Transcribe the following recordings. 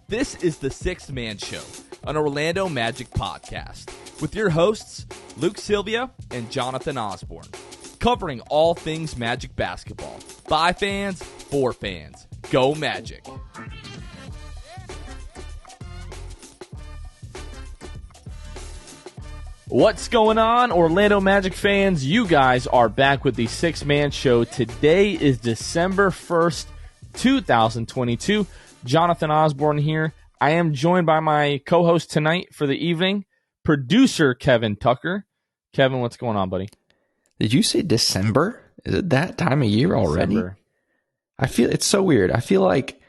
This is the Sixth Man Show, an Orlando Magic podcast, with your hosts, Luke Sylvia and Jonathan Osborne, covering all things Magic basketball. By fans, for fans. Go Magic. What's going on, Orlando Magic fans? You guys are back with the Sixth Man Show. Today is December 1st, 2022. Jonathan Osborne here. I am joined by my co-host tonight for the evening, producer Kevin Tucker. Kevin, what's going on, buddy? Did you say December? Is it that time of year already? December. I feel it's so weird. I feel like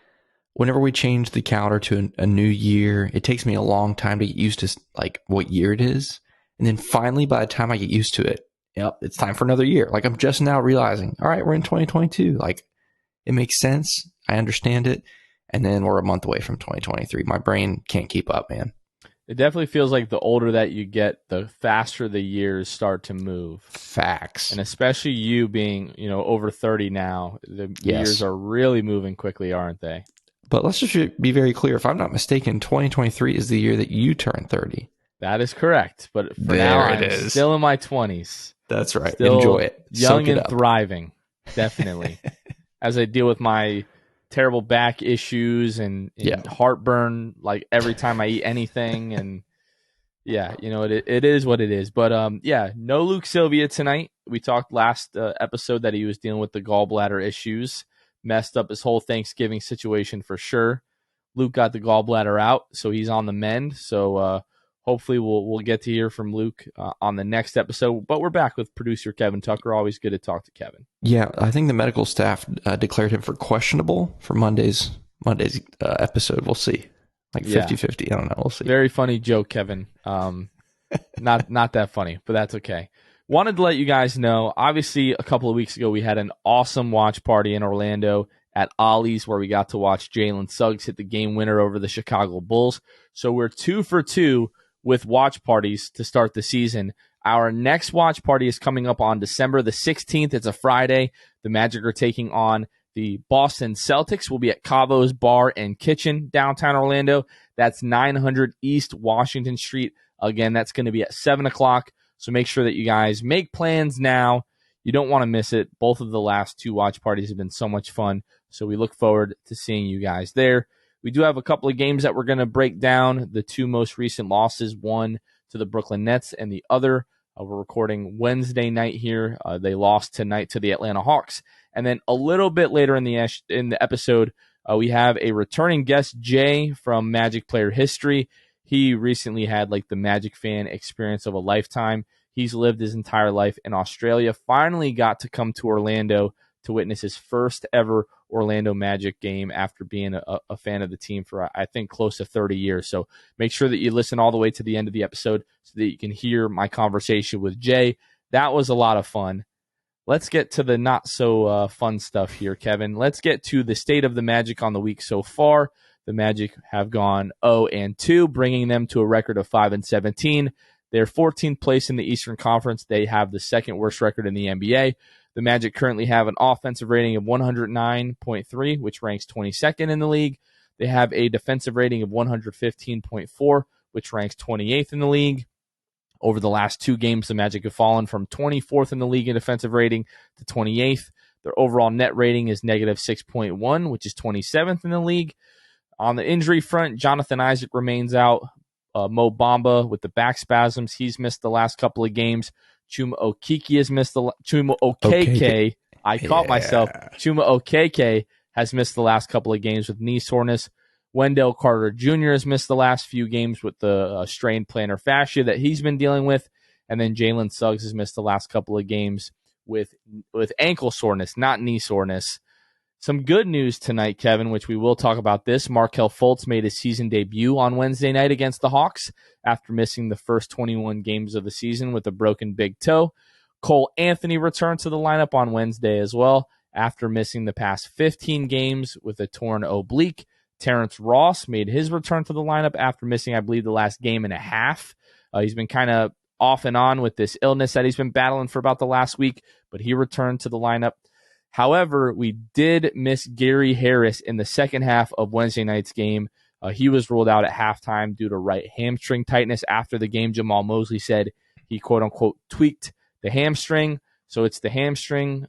whenever we change the calendar to a new year, it takes me a long time to get used to like what year it is. And then finally, by the time I get used to it, yep, it's time for another year. Like I'm just now realizing, all right, we're in 2022. Like it makes sense. I understand it. And then we're a month away from 2023. My brain can't keep up, man. It definitely feels like the older that you get, the faster the years start to move. Facts. And especially you being, over 30 now, the years are really moving quickly, aren't they? But let's just be very clear. If I'm not mistaken, 2023 is the year that you turn 30. That is correct. But for now, I'm still in my 20s. That's right. Still enjoy it. Young and thriving, definitely. As I deal with my terrible back issues and heartburn, like every time I eat anything. And it is what it is. But no Luke Sylvia tonight. We talked last episode that he was dealing with the gallbladder issues. Messed up his whole Thanksgiving situation for sure. Luke got the gallbladder out, so he's on the mend. So hopefully we'll get to hear from Luke on the next episode. But we're back with producer Kevin Tucker. Always good to talk to Kevin. Yeah, I think the medical staff declared him for questionable for Monday's episode. We'll see. Like 50-50. I don't know. We'll see. Very funny joke, Kevin. Not that funny, but that's okay. Wanted to let you guys know, obviously a couple of weeks ago we had an awesome watch party in Orlando at Ollie's where we got to watch Jalen Suggs hit the game winner over the Chicago Bulls. So we're 2 for 2 with watch parties to start the season. Our next watch party is coming up on December the 16th. It's a Friday. The Magic are taking on the Boston Celtics. We'll be at Cavo's Bar and Kitchen, downtown Orlando. That's 900 East Washington Street. Again, that's going to be at 7 o'clock. So make sure that you guys make plans now. You don't want to miss it. Both of the last 2 watch parties have been so much fun. So we look forward to seeing you guys there. We do have a couple of games that we're going to break down. The 2 most recent losses, one to the Brooklyn Nets and the other. We're recording Wednesday night here. They lost tonight to the Atlanta Hawks. And then a little bit later in the episode, we have a returning guest, Jay from Magic Player History. He recently had like the Magic fan experience of a lifetime. He's lived his entire life in Australia. Finally got to come to Orlando to witness his first ever Orlando Magic game after being a fan of the team for, I think, close to 30 years. So make sure that you listen all the way to the end of the episode so that you can hear my conversation with Jay. That was a lot of fun. Let's get to the not so fun stuff here, Kevin. Let's get to the state of the Magic on the week so far. The Magic have gone 0-2, bringing them to a record of 5-17. They're 14th place in the Eastern Conference. They have the second worst record in the NBA. The Magic currently have an offensive rating of 109.3, which ranks 22nd in the league. They have a defensive rating of 115.4, which ranks 28th in the league. Over the last 2 games, the Magic have fallen from 24th in the league in defensive rating to 28th. Their overall net rating is negative 6.1, which is 27th in the league. On the injury front, Jonathan Isaac remains out. Mo Bamba with the back spasms. He's missed the last couple of games. Chuma Okeke has missed Chuma Okeke. I caught myself. Chuma Okeke has missed the last couple of games with knee soreness. Wendell Carter Jr. has missed the last few games with the strained plantar fascia that he's been dealing with. And then Jalen Suggs has missed the last couple of games with ankle soreness, not knee soreness. Some good news tonight, Kevin, which we will talk about this. Markelle Fultz made his season debut on Wednesday night against the Hawks after missing the first 21 games of the season with a broken big toe. Cole Anthony returned to the lineup on Wednesday as well after missing the past 15 games with a torn oblique. Terrence Ross made his return to the lineup after missing, I believe, the last game and a half. He's been kind of off and on with this illness that he's been battling for about the last week, but he returned to the lineup. However, we did miss Gary Harris in the second half of Wednesday night's game. He was ruled out at halftime due to right hamstring tightness. After the game, Jamal Mosley said he quote-unquote tweaked the hamstring. So it's the hamstring.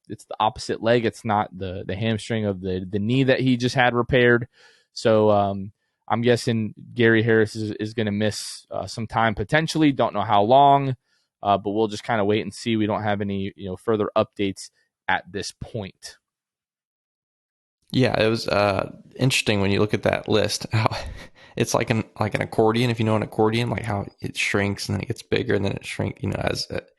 It's the opposite leg. It's not the hamstring of the knee that he just had repaired. So I'm guessing Gary Harris is going to miss some time potentially. Don't know how long, but we'll just kind of wait and see. We don't have any further updates at this point. Yeah, it was interesting when you look at that list. How it's like an accordion. If you know an accordion, like how it shrinks and then it gets bigger and then it shrinks. As it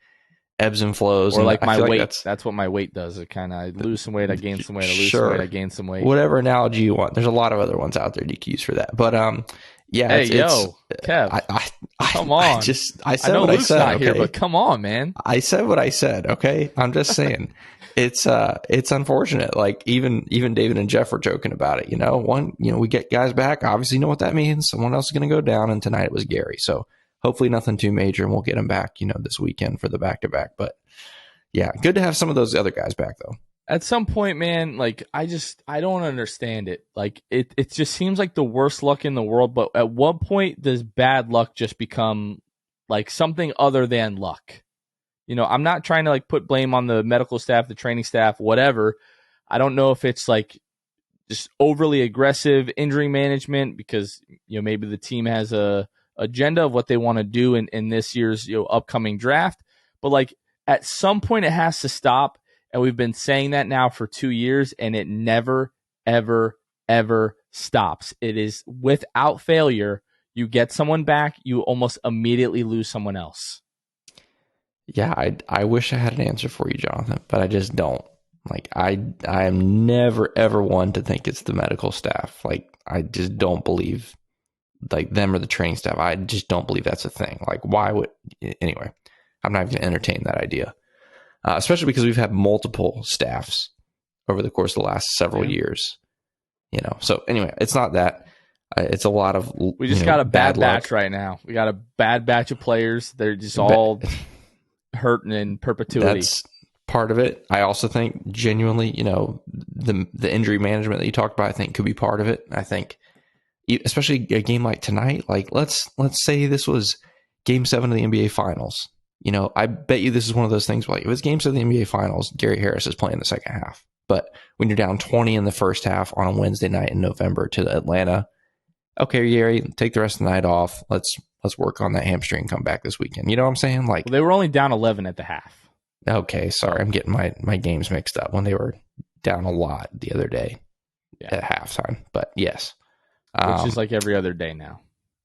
ebbs and flows. Or and like my weight. Like that's what my weight does. It kind of lose some weight, I gain some weight. I lose sure. some weight, I gain some weight. Whatever analogy you want. There's a lot of other ones out there you can use for that. But yeah. Hey, Kev. Come on. I said know what Luke's I said. Not okay? Here, but come on, man. I said what I said. Okay, I'm just saying. It's unfortunate. Like even David and Jeff were joking about it. We get guys back. Obviously, know what that means. Someone else is going to go down, and tonight it was Gary. So hopefully nothing too major, and we'll get him back. This weekend for the back-to-back. But yeah, good to have some of those other guys back though. At some point, man, like I don't understand it. Like it just seems like the worst luck in the world. But at what point does bad luck just become like something other than luck? I'm not trying to like put blame on the medical staff, the training staff, whatever. I don't know if it's like just overly aggressive injury management because maybe the team has a agenda of what they want to do in this year's upcoming draft. But like at some point it has to stop. And we've been saying that now for 2 years, and it never, ever, ever stops. It is without failure. You get someone back, you almost immediately lose someone else. Yeah, I wish I had an answer for you, Jonathan, but I just don't. Like I am never ever one to think it's the medical staff. Like I just don't believe like them or the training staff. I just don't believe that's a thing. Like why would anyway? I'm not even going to entertain that idea. Especially because we've had multiple staffs over the course of the last several years, So anyway, it's not that. It's a lot of we just got a bad batch right now. We got a bad batch of players. They're just all hurting in perpetuity. That's part of it. I also think genuinely, the injury management that you talked about, I think could be part of it. I think, especially a game like tonight, like let's say this was Game 7 of the NBA Finals. I bet you this is one of those things where like, if it's Game 7 of the NBA Finals, Gary Harris is playing the second half. But when you're down 20 in the first half on a Wednesday night in November to Atlanta, okay, Gary, take the rest of the night off. Let's work on that hamstring and come back this weekend. You know what I'm saying? Like they were only down 11 at the half. Okay, sorry, I'm getting my games mixed up when they were down a lot the other day at halftime. But yes, which is like every other day now.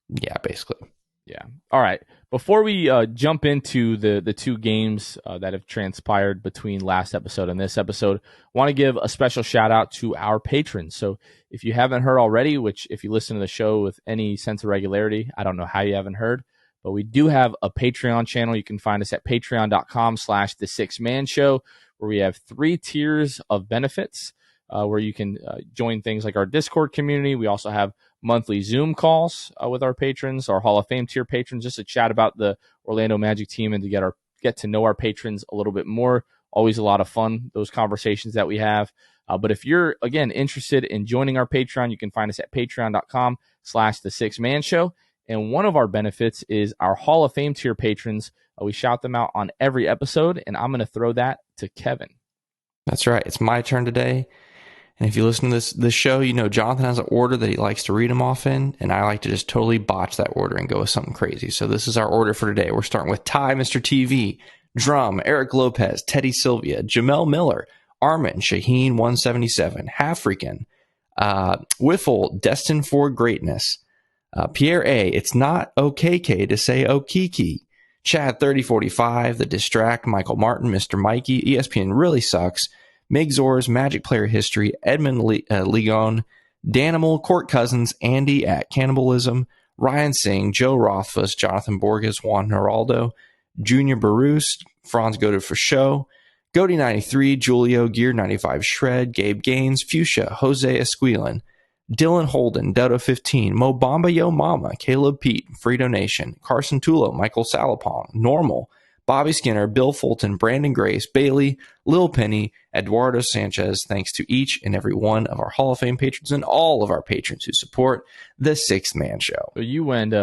Yeah, basically. Yeah. All right. Before we jump into the two games that have transpired between last episode and this episode, I want to give a special shout out to our patrons. So if you haven't heard already, which if you listen to the show with any sense of regularity, I don't know how you haven't heard, but we do have a Patreon channel. You can find us at patreon.com/The Six Man Show, where we have 3 tiers of benefits where you can join things like our Discord community. We also have monthly Zoom calls with our patrons, our Hall of Fame tier patrons, just to chat about the Orlando Magic team and to get to know our patrons a little bit more. Always a lot of fun, those conversations that we have. But if you're, again, interested in joining our Patreon, you can find us at patreon.com/The Six Man Show. And one of our benefits is our Hall of Fame tier patrons. We shout them out on every episode, and I'm going to throw that to Kevin. That's right. It's my turn today. And if you listen to this show, Jonathan has an order that he likes to read them off in, and I like to just totally botch that order and go with something crazy. So this is our order for today. We're starting with Ty, Mr. TV, Drum, Eric Lopez, Teddy Sylvia, Jamel Miller, Armin, Shaheen 177, Halfreakin, Wiffle, Destined for Greatness, Pierre A, It's Not OKK to say Okiki, Chad 3045, The Distract, Michael Martin, Mr. Mikey, ESPN Really Sucks, Migzors, Magic Player History, Edmund Ligon, Danimal, Court Cousins, Andy at Cannibalism, Ryan Singh, Joe Rothfuss, Jonathan Borges, Juan Geraldo, Junior Barus, Franz Goda for Show, Goody 93, Julio, Gear 95 Shred, Gabe Gaines, Fuchsia, Jose Esquilin, Dylan Holden, Dodo 15, Mo Bamba Yo Mama, Caleb Pete, Frito Nation, Carson Tulo, Michael Salapong, Normal, Bobby Skinner, Bill Fulton, Brandon Grace, Bailey, Lil Penny, Eduardo Sanchez. Thanks to each and every one of our Hall of Fame patrons and all of our patrons who support the Sixth Man Show. So you went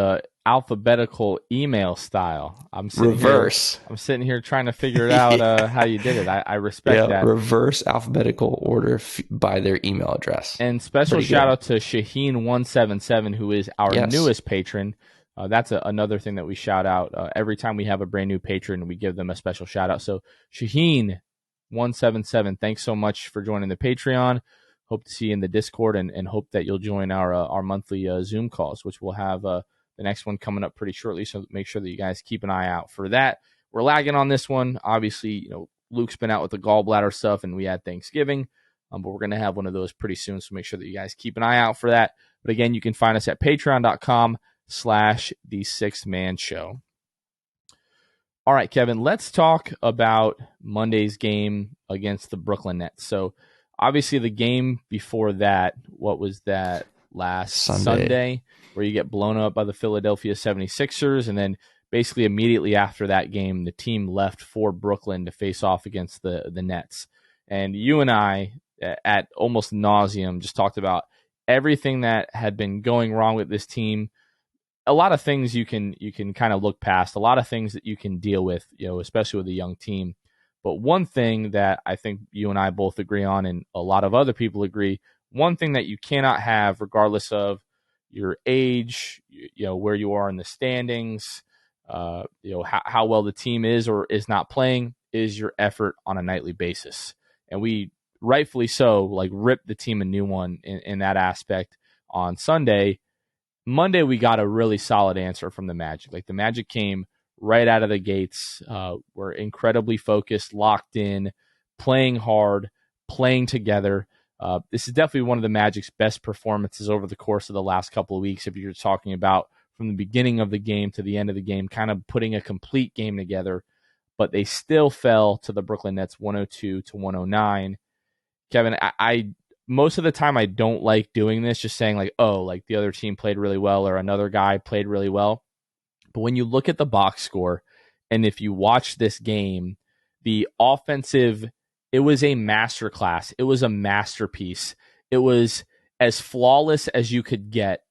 alphabetical email style. I'm sitting here trying to figure it out how you did it. I respect that. Reverse alphabetical order by their email address. And special shout out to Shaheen177, who is our newest patron. That's another thing that we shout out. Every time we have a brand new patron, we give them a special shout out. So Shaheen177, thanks so much for joining the Patreon. Hope to see you in the Discord and hope that you'll join our monthly Zoom calls, which we'll have the next one coming up pretty shortly. So make sure that you guys keep an eye out for that. We're lagging on this one. Obviously, Luke's been out with the gallbladder stuff and we had Thanksgiving, but we're going to have one of those pretty soon. So make sure that you guys keep an eye out for that. But again, you can find us at patreon.com/the Sixth Man Show. All right, Kevin, let's talk about Monday's game against the Brooklyn Nets. So obviously the game before that, what was that, last Sunday, where you get blown up by the Philadelphia 76ers, and then basically immediately after that game, the team left for Brooklyn to face off against the Nets. And you and I, at almost nauseum, just talked about everything that had been going wrong with this team. A lot of things you can kind of look past, a lot of things that you can deal with, especially with a young team. But one thing that I think you and I both agree on, and a lot of other people agree, one thing that you cannot have, regardless of your age, where you are in the standings, how well the team is or is not playing, is your effort on a nightly basis. And we rightfully so, ripped the team a new one in that aspect on Sunday. Monday, we got a really solid answer from the Magic. The Magic came right out of the gates, were incredibly focused, locked in, playing hard, playing together. This is definitely one of the Magic's best performances over the course of the last couple of weeks. If you're talking about from the beginning of the game to the end of the game, kind of putting a complete game together, but they still fell to the Brooklyn Nets 102-109. Kevin, I most of the time I don't like doing this, just saying the other team played really well or another guy played really well. But when you look at the box score, and if you watch this game, the offensive, it was a masterclass. It was a masterpiece. It was as flawless as you could get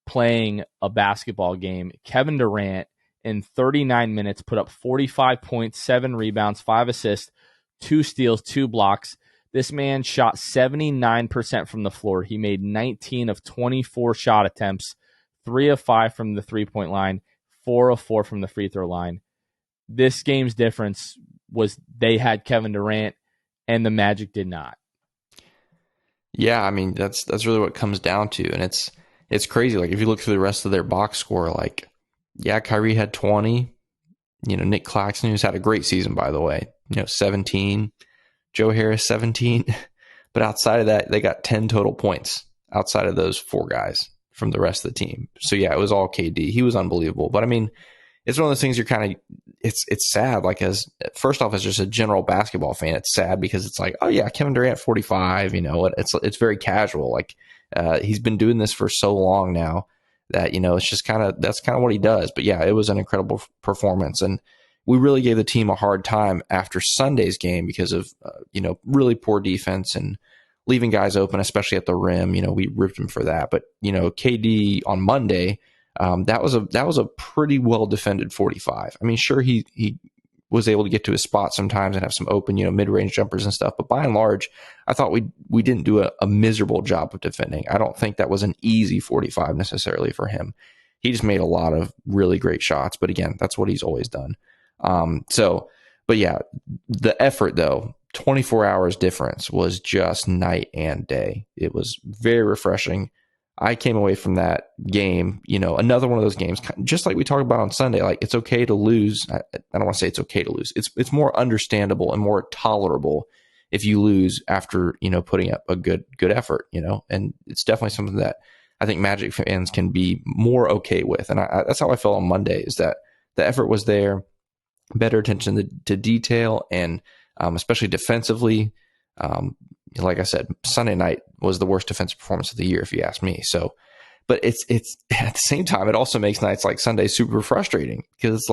playing a basketball game. Kevin Durant, in 39 minutes, put up 45 points, 7 rebounds, 5 assists, 2 steals, 2 blocks. This man shot 79% from the floor. He made 19 of 24 shot attempts, 3 of 5 from the three-point line, 4 of 4 from the free throw line. This game's difference was they had Kevin Durant and the Magic did not. Yeah, I mean, that's really what it comes down to. And it's crazy. If you look through the rest of their box score, Kyrie had 20. Nick Claxton, who's had a great season, by the way, 17. Joe Harris, 17. But outside of that, they got 10 total points outside of those 4 guys from the rest of the team. So, yeah, it was all KD. He was unbelievable. But, I mean, it's one of those things you're kind of – it's sad. First off, as just a general basketball fan, it's sad because it's oh, yeah, Kevin Durant, 45. It's very casual. He's been doing this for so long now that, it's just that's kind of what he does. But, yeah, it was an incredible performance. And we really gave the team a hard time after Sunday's game because of, really poor defense and leaving guys open, especially at the rim. We ripped him for that. But, KD on Monday, that was a pretty well defended 45. I mean, sure, he was able to get to his spot sometimes and have some open, mid-range jumpers and stuff. But by and large, I thought we didn't do a miserable job of defending. I don't think that was an easy 45 necessarily for him. He just made a lot of really great shots. But again, that's what he's always done. But yeah, the effort though, 24 hours difference was just night and day. It was very refreshing. I came away from that game, another one of those games, just like we talked about on Sunday, it's okay to lose. I don't want to say it's okay to lose. It's more understandable and more tolerable if you lose after, putting up a good effort, and it's definitely something that I think Magic fans can be more okay with. And that's how I felt on Monday, is that the effort was there. Better attention to detail, and especially defensively. Like I said, Sunday night was the worst defensive performance of the year, if you ask me. So, but it's at the same time, it also makes nights like Sunday super frustrating because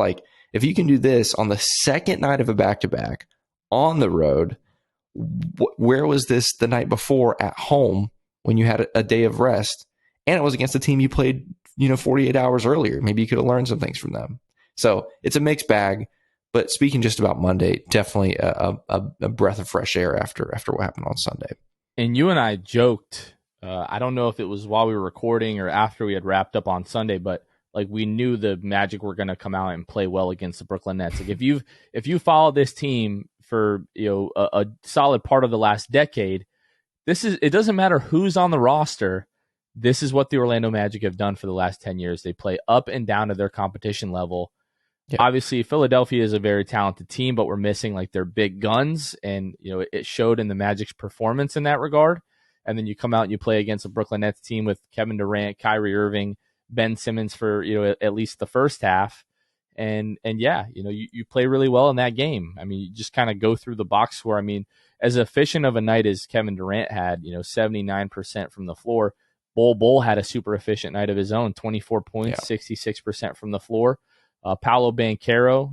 if you can do this on the second night of a back-to-back on the road, where was this the night before at home when you had a day of rest, and it was against a team you played 48 hours earlier? Maybe you could have learned some things from them. So it's a mixed bag. But speaking just about Monday, definitely a breath of fresh air after what happened on Sunday. And you and I joked, I don't know if it was while we were recording or after we had wrapped up on Sunday, but like we knew the Magic were going to come out and play well against the Brooklyn Nets. Like if you follow this team for a solid part of the last decade, it doesn't matter who's on the roster. This is what the Orlando Magic have done for the last 10 years. They play up and down to their competition level. Yeah. Obviously, Philadelphia is a very talented team, but we're missing like their big guns, and it showed in the Magic's performance in that regard. And then you come out and you play against a Brooklyn Nets team with Kevin Durant, Kyrie Irving, Ben Simmons for at least the first half, and yeah, you play really well in that game. I mean, you just kind of go through the box score. I mean, as efficient of a night as Kevin Durant had, 79% from the floor. Bol had a super efficient night of his own, 24 points, 66% from the floor. Paolo Banchero,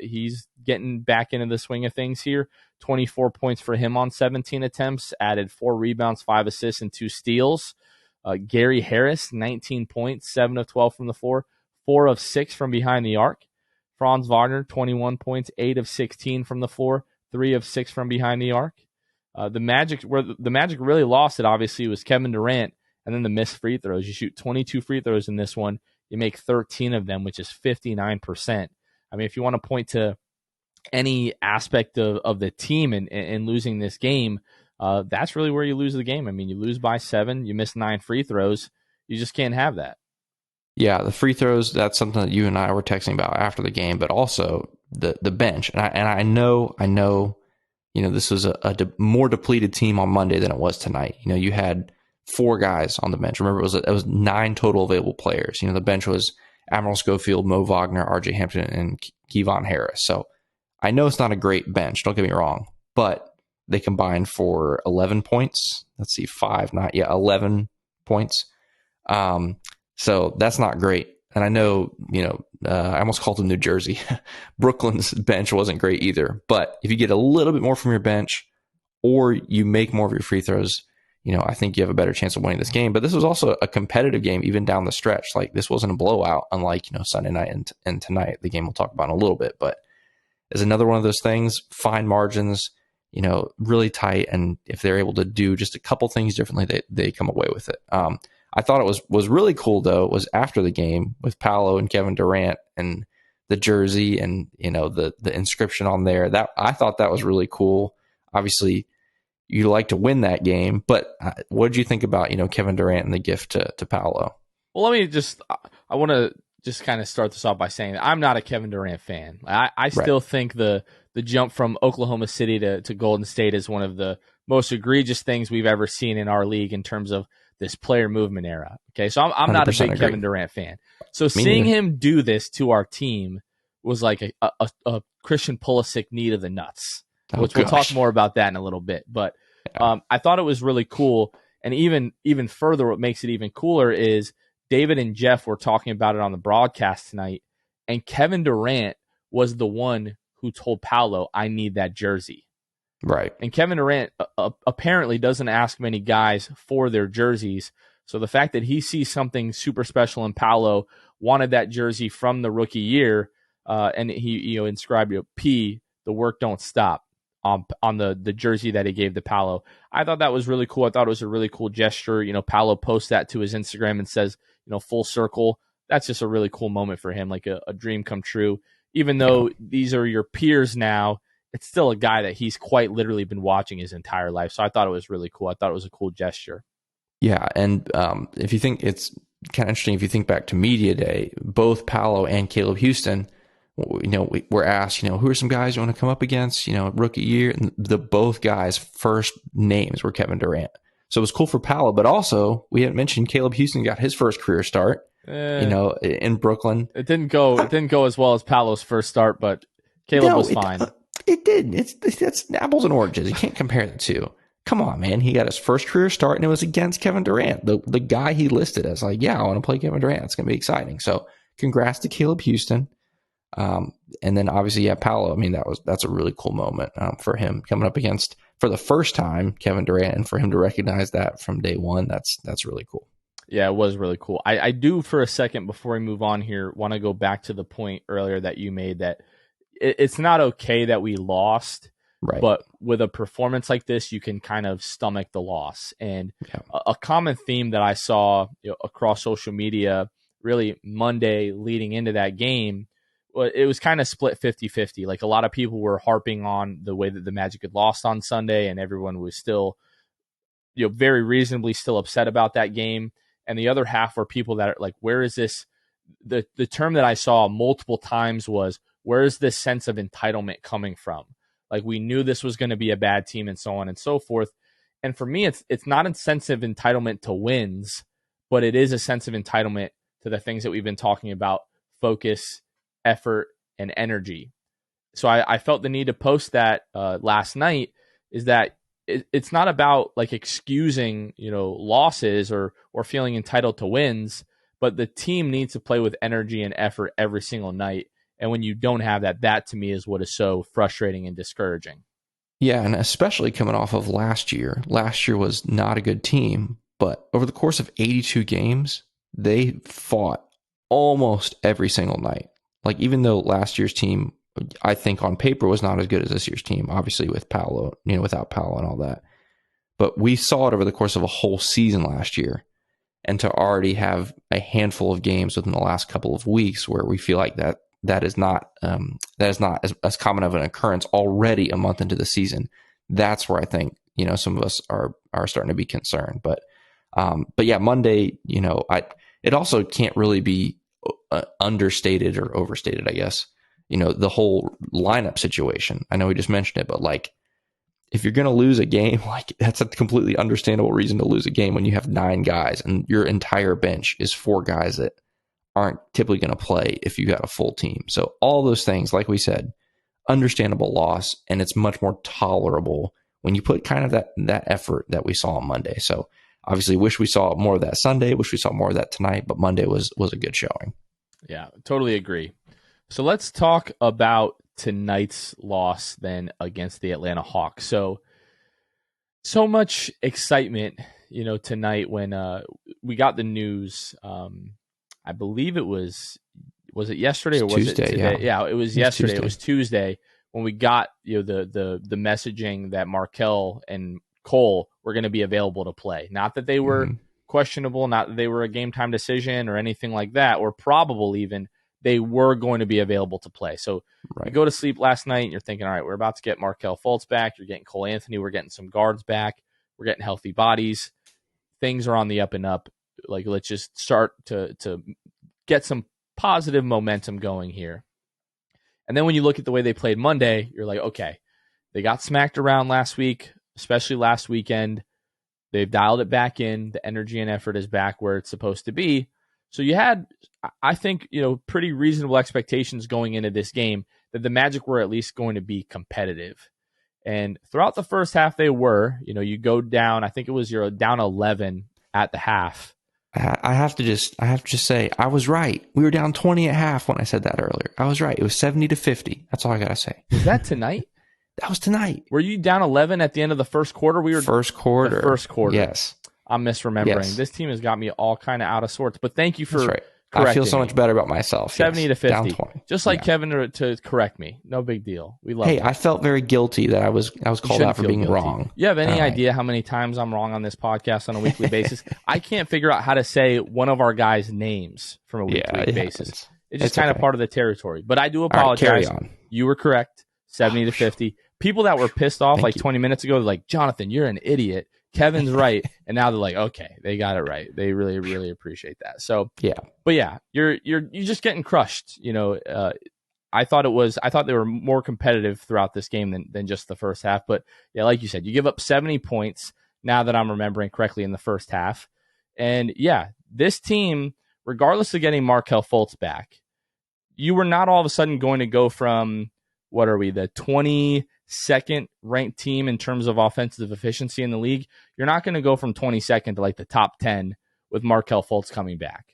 he's getting back into the swing of things here. 24 points for him on 17 attempts, added 4 rebounds, 5 assists, and 2 steals. Gary Harris, 19 points, 7 of 12 from the floor, 4 of 6 from behind the arc. Franz Wagner, 21 points, 8 of 16 from the floor, 3 of 6 from behind the arc. The Magic really lost it, obviously, was Kevin Durant, and then the missed free throws. You shoot 22 free throws in this one. You make 13 of them, which is 59%. I mean, if you want to point to any aspect of the team in losing this game, that's really where you lose the game. I mean, you lose by 7, you miss 9 free throws. You just can't have that. Yeah, the free throws, that's something that you and I were texting about after the game, but also the bench. And I know, this was a more depleted team on Monday than it was tonight. You had 4 guys on the bench. Remember, it was 9 total available players. The bench was Admiral Schofield, Mo Wagner, RJ Hampton, and Kevon Harris. So I know it's not a great bench, don't get me wrong, but they combined for 11 points. Let's see, 11 points. So that's not great. And I know, I almost called them New Jersey. Brooklyn's bench wasn't great either. But if you get a little bit more from your bench, or you make more of your free throws, I think you have a better chance of winning this game. But this was also a competitive game, even down the stretch. Like, this wasn't a blowout, unlike, Sunday night and tonight, the game we'll talk about in a little bit. But it's another one of those things, fine margins, really tight. And if they're able to do just a couple things differently, they come away with it. I thought it was really cool, though, was after the game with Paolo and Kevin Durant and the jersey and, the inscription on there. That I thought that was really cool. Obviously, you like to win that game, but what did you think about, Kevin Durant and the gift to Paolo? Well, I want to just kind of start this off by saying that I'm not a Kevin Durant fan. I still think the jump from Oklahoma City to Golden State is one of the most egregious things we've ever seen in our league in terms of this player movement era. Okay, so I'm not a big agree. Kevin Durant fan. So seeing him do this to our team was like a Christian Pulisic knee to the nuts, which we'll talk more about that in a little bit. But I thought it was really cool. And even further, what makes it even cooler is David and Jeff were talking about it on the broadcast tonight, and Kevin Durant was the one who told Paolo, "I need that jersey." Right. And Kevin Durant apparently doesn't ask many guys for their jerseys. So the fact that he sees something super special in Paolo, wanted that jersey from the rookie year, and he inscribed P, the work don't stop, on the jersey that he gave to Paolo. I thought that was really cool. I thought it was a really cool gesture. Paolo posts that to his Instagram and says, full circle. That's just a really cool moment for him, like a dream come true. Even though these are your peers now, it's still a guy that he's quite literally been watching his entire life. So I thought it was really cool. I thought it was a cool gesture. Yeah, and if you think it's kind of interesting, if you think back to Media Day, both Paolo and Caleb Houston, we're asked, who are some guys you want to come up against, rookie year? And both guys' first names were Kevin Durant. So it was cool for Paolo, but also we hadn't mentioned Caleb Houston got his first career start, in Brooklyn. It didn't go as well as Paolo's first start, but Caleb was fine. It did. It's apples and oranges. You can't compare the two. Come on, man. He got his first career start, and it was against Kevin Durant, the guy he listed as like, I want to play Kevin Durant. It's going to be exciting. So congrats to Caleb Houston. And then obviously, yeah, Paolo. I mean, that's a really cool moment for him coming up against for the first time Kevin Durant, and for him to recognize that from day one. That's really cool. Yeah, it was really cool. I do, for a second before we move on here, want to go back to the point earlier that you made that it's not okay that we lost, Right. but with a performance like this, you can kind of stomach the loss. And Yeah. a common theme that I saw across social media, really Monday leading into that game, it was kind of split 50-50. Like, a lot of people were harping on the way that the Magic had lost on Sunday, and everyone was still, very reasonably still upset about that game. And the other half were people that are like, where is this? The term that I saw multiple times was, where is this sense of entitlement coming from? Like, we knew this was going to be a bad team and so on and so forth. And for me, it's not a sense of entitlement to wins, but it is a sense of entitlement to the things that we've been talking about: focus, effort, and energy. So I felt the need to post that last night, is that it's not about like excusing, losses or feeling entitled to wins, but the team needs to play with energy and effort every single night. And when you don't have that, that to me is what is so frustrating and discouraging. Yeah, and especially coming off of last year. Last year was not a good team, but over the course of 82 games, they fought almost every single night. Like, even though last year's team, I think on paper, was not as good as this year's team, obviously with Paolo, without Paolo and all that. But we saw it over the course of a whole season last year. And to already have a handful of games within the last couple of weeks where we feel like that is not as common of an occurrence already a month into the season. That's where I think some of us are starting to be concerned. But yeah, Monday, it also can't really be understated or overstated, I guess. The whole lineup situation. I know we just mentioned it, but like, if you're going to lose a game, like, that's a completely understandable reason to lose a game when you have 9 guys and your entire bench is 4 guys that aren't typically going to play if you got a full team. So all those things, like we said, understandable loss, and it's much more tolerable when you put kind of that effort that we saw on Monday. So obviously wish we saw more of that Sunday, wish we saw more of that tonight, but Monday was a good showing. Yeah, totally agree. So let's talk about tonight's loss then against the Atlanta Hawks. So much excitement, tonight when we got the news. I believe it was it yesterday or was Tuesday, it today? Yeah, it was yesterday. Tuesday. It was Tuesday when we got the messaging that Markelle and Cole were going to be available to play. Not that they were questionable, not that they were a game time decision or anything like that, or probable even. They were going to be available to play. So you go to sleep last night and you're thinking, all right, we're about to get Markelle Fultz back. You're getting Cole Anthony. We're getting some guards back. We're getting healthy bodies. Things are on the up and up. Like, let's just start to get some positive momentum going here. And then when you look at the way they played Monday, you're like, okay, they got smacked around last week, especially last weekend. They've dialed it back in. The energy and effort is back where it's supposed to be. So you had, I think, pretty reasonable expectations going into this game that the Magic were at least going to be competitive. And throughout the first half, they were. You go down, I think it was you're down 11 at the half. I have to just say, I was right. We were down 20 at half when I said that earlier. I was right. It was 70-50. That's all I got to say. Was that tonight? That was tonight. Were you down 11 at the end of the first quarter? We were first quarter. The first quarter. Yes. I'm misremembering. Yes. This team has got me all kind of out of sorts. But thank you for correcting. I feel so much better about myself. 70-50. Down 20. Just like Kevin to correct me. No big deal. We love it. I felt very guilty that I was called out for being wrong. You have any idea how many times I'm wrong on this podcast on a weekly basis? I can't figure out how to say one of our guys' names from a weekly basis. Happens. It's just kind of part of the territory. But I do apologize. Right, carry on. You were correct. 70-50. People that were pissed off 20 minutes ago, like, Jonathan, you're an idiot. Kevin's right. And now they're like, okay, they got it right. They really, really appreciate that. So yeah. But yeah, you're just getting crushed. I thought they were more competitive throughout this game than just the first half. But yeah, like you said, you give up 70 points now that I'm remembering correctly in the first half. And yeah, this team, regardless of getting Markelle Fultz back, you were not all of a sudden going to go from, what are we, the 22nd ranked team in terms of offensive efficiency in the league. You're not going to go from 22nd to like the top 10 with Markelle Fultz coming back.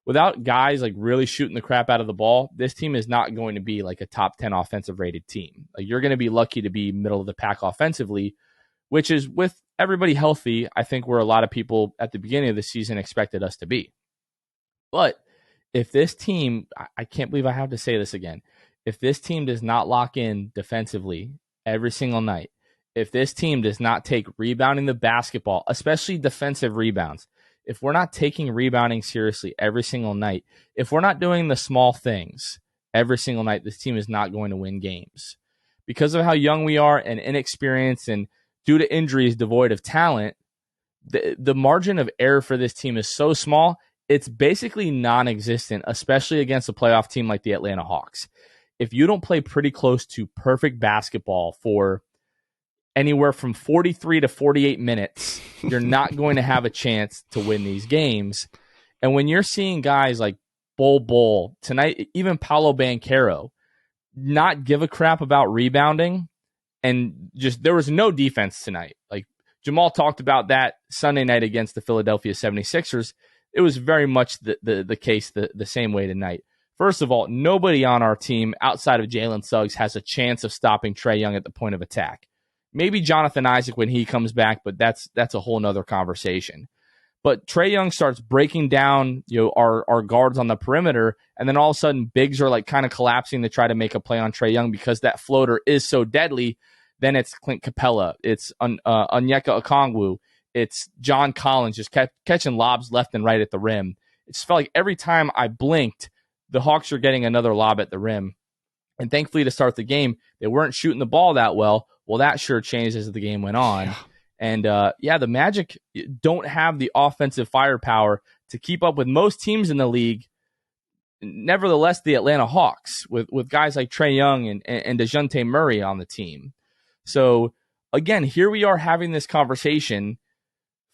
without guys like really shooting the crap out of the ball, this team is not going to be like a top 10 offensive rated team. Like, you're going to be lucky to be middle of the pack offensively, which is, with everybody healthy, I think where a lot of people at the beginning of the season expected us to be. But if this team, I can't believe I have to say this again, if this team does not lock in defensively every single night, if this team does not take rebounding the basketball, especially defensive rebounds, if we're not taking rebounding seriously every single night, if we're not doing the small things every single night, this team is not going to win games. Because of how young we are and inexperienced and due to injuries devoid of talent, the margin of error for this team is so small, it's basically non-existent, especially against a playoff team like the Atlanta Hawks. If you don't play pretty close to perfect basketball for anywhere from 43 to 48 minutes, you're not going to have a chance to win these games. And when you're seeing guys like Bull tonight, even Paolo Banchero, not give a crap about rebounding, and just there was no defense tonight. Like Jamal talked about that Sunday night against the Philadelphia 76ers. It was very much the case the same way tonight. First of all, nobody on our team outside of Jalen Suggs has a chance of stopping Trae Young at the point of attack. Maybe Jonathan Isaac when he comes back, but that's a whole nother conversation. But Trae Young starts breaking down, our guards on the perimeter, and then all of a sudden bigs are like kind of collapsing to try to make a play on Trae Young because that floater is so deadly. Then it's Clint Capella, it's Onyeka Okongwu, it's John Collins just catching lobs left and right at the rim. It just felt like every time I blinked, the Hawks are getting another lob at the rim. And thankfully, to start the game, they weren't shooting the ball that well. Well, that sure changed as the game went on. And the Magic don't have the offensive firepower to keep up with most teams in the league. Nevertheless, the Atlanta Hawks, with guys like Trae Young and DeJounte Murray on the team. So, again, here we are having this conversation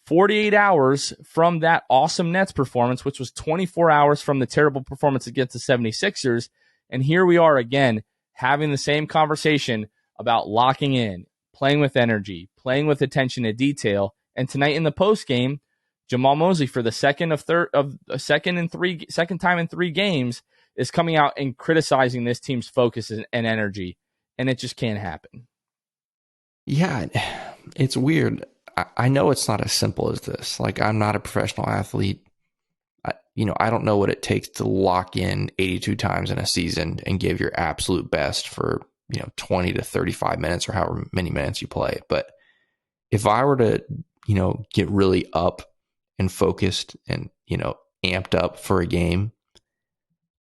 48 hours from that awesome Nets performance, which was 24 hours from the terrible performance against the 76ers. And here we are again having the same conversation about locking in, playing with energy, playing with attention to detail. And tonight in the post game, Jamal Mosley, for the second time in 3 games, is coming out and criticizing this team's focus and energy, and it just can't happen. Yeah, it's weird. I know it's not as simple as this. Like, I'm not a professional athlete. I don't know what it takes to lock in 82 times in a season and give your absolute best for 20 to 35 minutes or however many minutes you play. But if I were to, get really up and focused and, amped up for a game,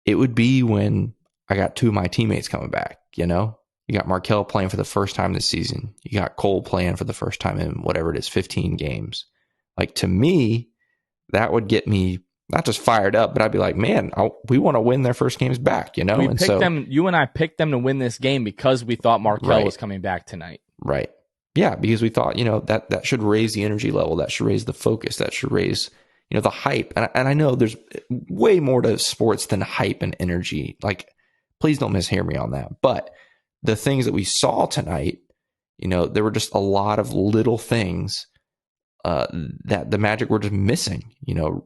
it would be when I got 2 of my teammates coming back. You got Markelle playing for the first time this season. You got Cole playing for the first time in whatever it is, 15 games. Like, to me, that would get me not just fired up, but I'd be like, man, we want to win their first games back, You and I picked them to win this game because we thought Markelle was coming back tonight. Right. Yeah, because we thought, that should raise the energy level. That should raise the focus. That should raise, the hype. And I know there's way more to sports than hype and energy. Like, please don't mishear me on that. But the things that we saw tonight, there were just a lot of little things that the Magic were just missing,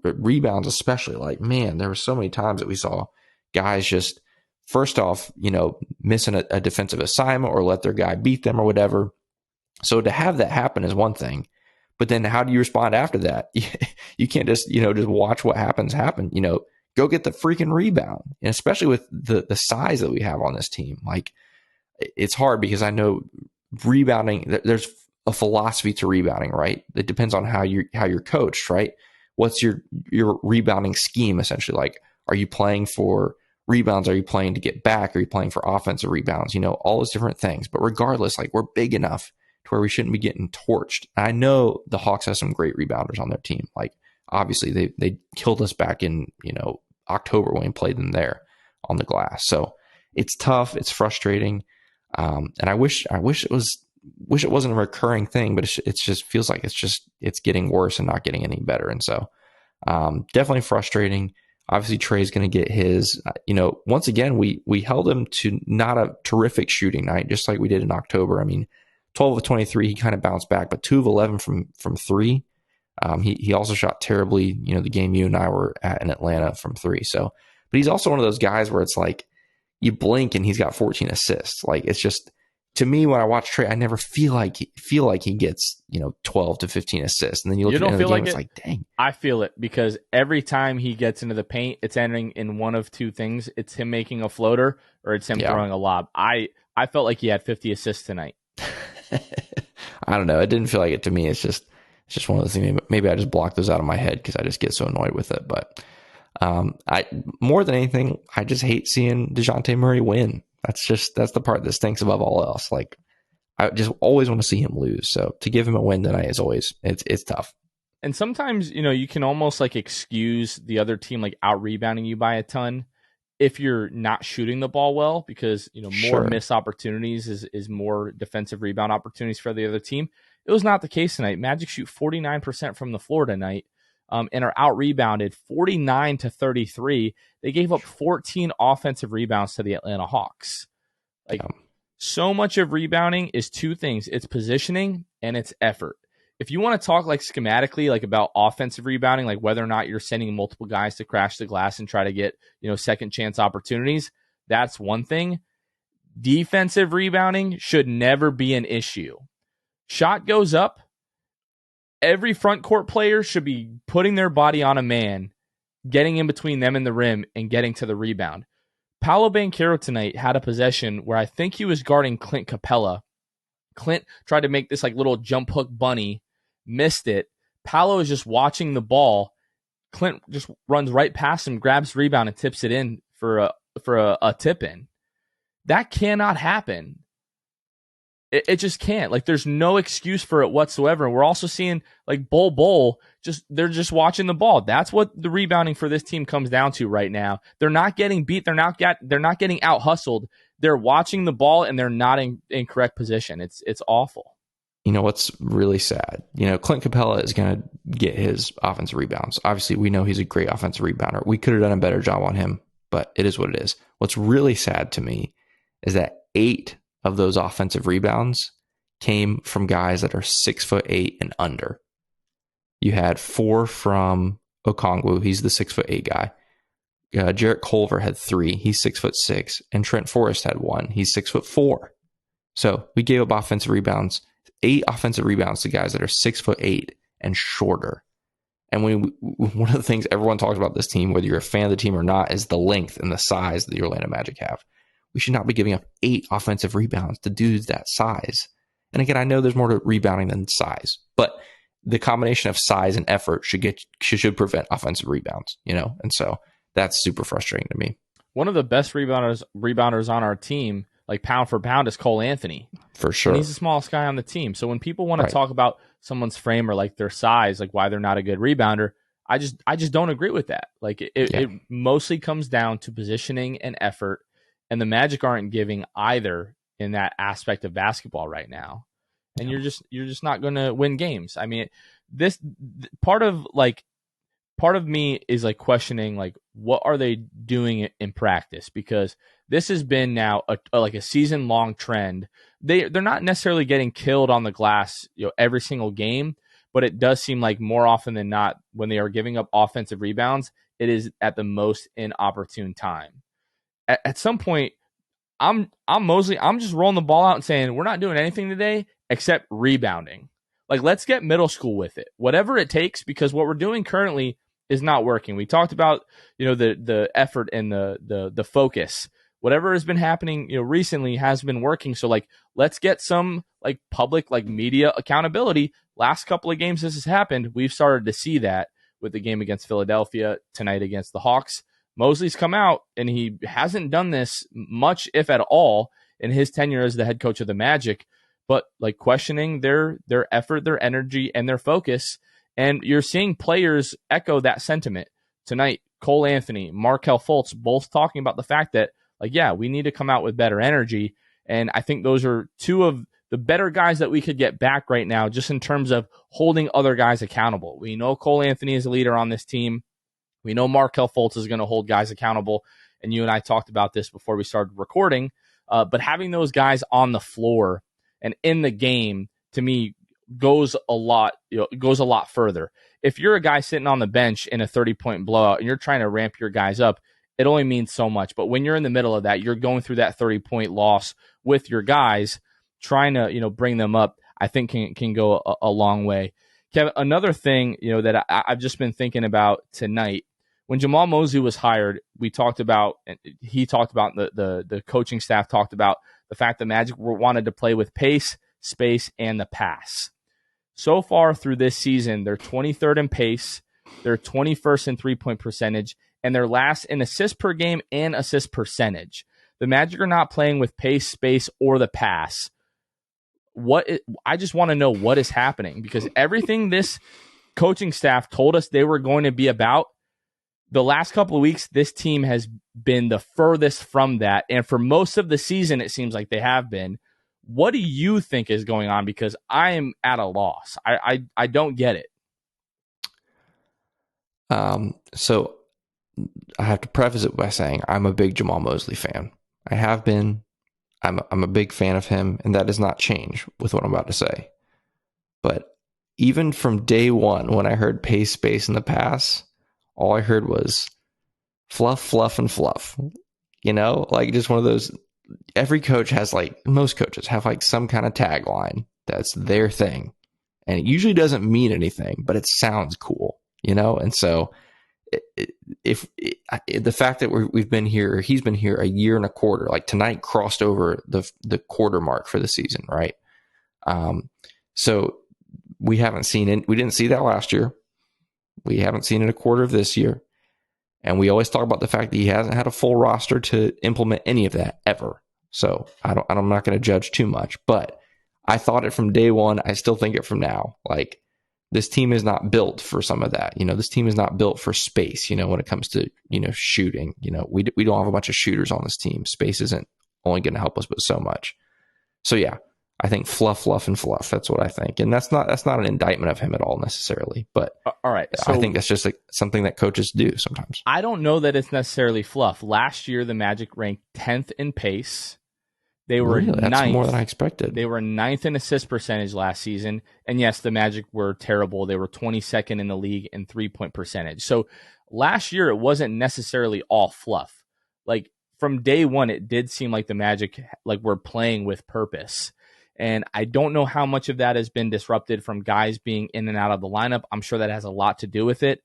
rebounds especially. Like, man, there were so many times that we saw guys just, first off, missing a defensive assignment or let their guy beat them or whatever. So to have that happen is one thing, but then how do you respond after that? You can't just, just watch what happen. Go get the freaking rebound. And especially with the size that we have on this team. Like, it's hard because I know rebounding, there's a philosophy to rebounding, right? It depends on how you're coached, right? What's your rebounding scheme essentially? Like, are you playing for rebounds? Are you playing to get back? Are you playing for offensive rebounds? All those different things. But regardless, like, we're big enough to where we shouldn't be getting torched. I know the Hawks have some great rebounders on their team. Like, obviously they killed us back in, October when we played them there on the glass. So it's tough. It's frustrating. And I wish it wasn't a recurring thing, but it just feels like it's getting worse and not getting any better. And so, definitely frustrating. Obviously Trae's going to get his, once again, we held him to not a terrific shooting night, just like we did in October. I mean, 12 of 23, he kind of bounced back, but 2 of 11 from 3. He also shot terribly, the game you and I were at in Atlanta from three. So, but he's also one of those guys where it's like you blink and he's got 14 assists. Like it's just to me when I watch Trey, I never feel like he gets 12 to 15 assists, and then you look You at the don't end of feel the game, like it's it? like dang. I feel it because every time he gets into the paint, it's entering in one of two things. It's him making a floater or it's him Yeah. throwing a lob. I felt like he had 50 assists tonight. I don't know. It didn't feel like it to me. It's just one of those things. Maybe I just block those out of my head because I just get so annoyed with it. But I more than anything, I just hate seeing DeJounte Murray win. That's the part that stinks above all else. Like I just always want to see him lose. So to give him a win tonight is always it's tough. And sometimes, you can almost like excuse the other team like out rebounding you by a ton if you're not shooting the ball well, because more Sure. missed opportunities is more defensive rebound opportunities for the other team. It was not the case tonight. Magic shoot 49% from the floor tonight, and are out rebounded 49 to 33. They gave up 14 offensive rebounds to the Atlanta Hawks. Like so much of rebounding is two things: it's positioning and it's effort. If you want to talk like schematically, like about offensive rebounding, like whether or not you're sending multiple guys to crash the glass and try to get, second chance opportunities, that's one thing. Defensive rebounding should never be an issue. Shot goes up. Every front court player should be putting their body on a man, getting in between them and the rim and getting to the rebound. Paolo Banchero tonight had a possession where I think he was guarding Clint Capella. Clint tried to make this like little jump hook bunny, missed it. Paolo is just watching the ball. Clint just runs right past him, grabs the rebound, and tips it in for a tip in. That cannot happen. It just can't. Like there's no excuse for it whatsoever. And we're also seeing like Bull they're just watching the ball. That's what the rebounding for this team comes down to right now. They're not getting beat. They're not getting out hustled. They're watching the ball and they're not in correct position. It's awful. What's really sad, Clint Capella is going to get his offensive rebounds. Obviously, we know he's a great offensive rebounder. We could have done a better job on him, but it is what it is. What's really sad to me is that 8 of those offensive rebounds came from guys that are 6'8" and under. You had 4 from Okongwu. He's the 6'8" guy. Jarrett Culver had 3. He's 6'6", and Trent Forrest had 1. He's 6'4". So we gave up offensive rebounds, 8 offensive rebounds to guys that are 6'8" and shorter. And one of the things everyone talks about this team, whether you're a fan of the team or not, is the length and the size that the Orlando Magic have. We should not be giving up 8 offensive rebounds to dudes that size. And again, I know there's more to rebounding than size, but the combination of size and effort should prevent offensive rebounds, And so that's super frustrating to me. One of the best rebounders on our team, like pound for pound, is Cole Anthony. For sure. And he's the smallest guy on the team. So when people want to talk about someone's frame or like their size, like why they're not a good rebounder, I just don't agree with that. Like it mostly comes down to positioning and effort. And the Magic aren't giving either in that aspect of basketball right now. And you're just not going to win games. I mean, this part of me is like questioning like what are they doing in practice, because this has been now a season long trend. They're not necessarily getting killed on the glass every single game, but it does seem like more often than not when they are giving up offensive rebounds, it is at the most inopportune time. At some point, I'm just rolling the ball out and saying we're not doing anything today except rebounding. Like let's get middle school with it, whatever it takes, because what we're doing currently is not working. We talked about the effort and the focus. Whatever has been happening recently has been working. So like let's get some like public like media accountability. Last couple of games this has happened. We've started to see that with the game against Philadelphia, tonight against the Hawks. Mosley's come out and he hasn't done this much, if at all, in his tenure as the head coach of the Magic, but like questioning their effort, their energy, and their focus. And you're seeing players echo that sentiment tonight. Cole Anthony, Markelle Fultz, both talking about the fact that like, yeah, we need to come out with better energy. And I think those are 2 of the better guys that we could get back right now, just in terms of holding other guys accountable. We know Cole Anthony is a leader on this team. We know Markelle Fultz is going to hold guys accountable, and you and I talked about this before we started recording, but having those guys on the floor and in the game, to me, goes a lot, goes a lot further. If you're a guy sitting on the bench in a 30-point blowout and you're trying to ramp your guys up, it only means so much. But when you're in the middle of that, you're going through that 30-point loss with your guys, trying to, bring them up, I think can go a long way. Kevin, another thing, that I've just been thinking about tonight, when Jamal Mosley was hired, he talked about the coaching staff talked about the fact that Magic wanted to play with pace, space, and the pass. So far through this season, they're 23rd in pace, they're 21st in three-point percentage, and they're last in assists per game and assist percentage. The Magic are not playing with pace, space, or the pass. I just want to know what is happening, because everything this coaching staff told us they were going to be about, the last couple of weeks, this team has been the furthest from that. And for most of the season, it seems like they have been. What do you think is going on? Because I am at a loss. I don't get it. So I have to preface it by saying I'm a big Jamal Mosley fan. I have been. I'm a big fan of him, and that does not change with what I'm about to say. But even from day one, when I heard pace, space, and the pass, all I heard was fluff, fluff, and fluff. Like just one of those. Every coach has, most coaches have some kind of tagline that's their thing. And it usually doesn't mean anything, but it sounds cool, And so the fact that we've been here, or he's been here a year and a quarter, like tonight crossed over the quarter mark for the season, right? So we haven't seen it. We didn't see that last year. We haven't seen it a quarter of this year. And we always talk about the fact that he hasn't had a full roster to implement any of that ever. So I'm not going to judge too much, but I thought it from day one. I still think it from now. This team is not built for some of that. This team is not built for space, when it comes to, shooting. We don't have a bunch of shooters on this team. Space isn't only going to help us, but so much. So yeah, I think fluff, fluff, and fluff. That's what I think. And that's not an indictment of him at all necessarily. But all right, so I think that's just something that coaches do sometimes. I don't know that it's necessarily fluff. Last year, the Magic ranked 10th in pace. They were really? ninth. That's more than I expected. They were 9th in assist percentage last season. And yes, the Magic were terrible. They were 22nd in the league in three-point percentage. So last year, it wasn't necessarily all fluff. From day one, it did seem like the Magic were playing with purpose. And I don't know how much of that has been disrupted from guys being in and out of the lineup. I'm sure that has a lot to do with it.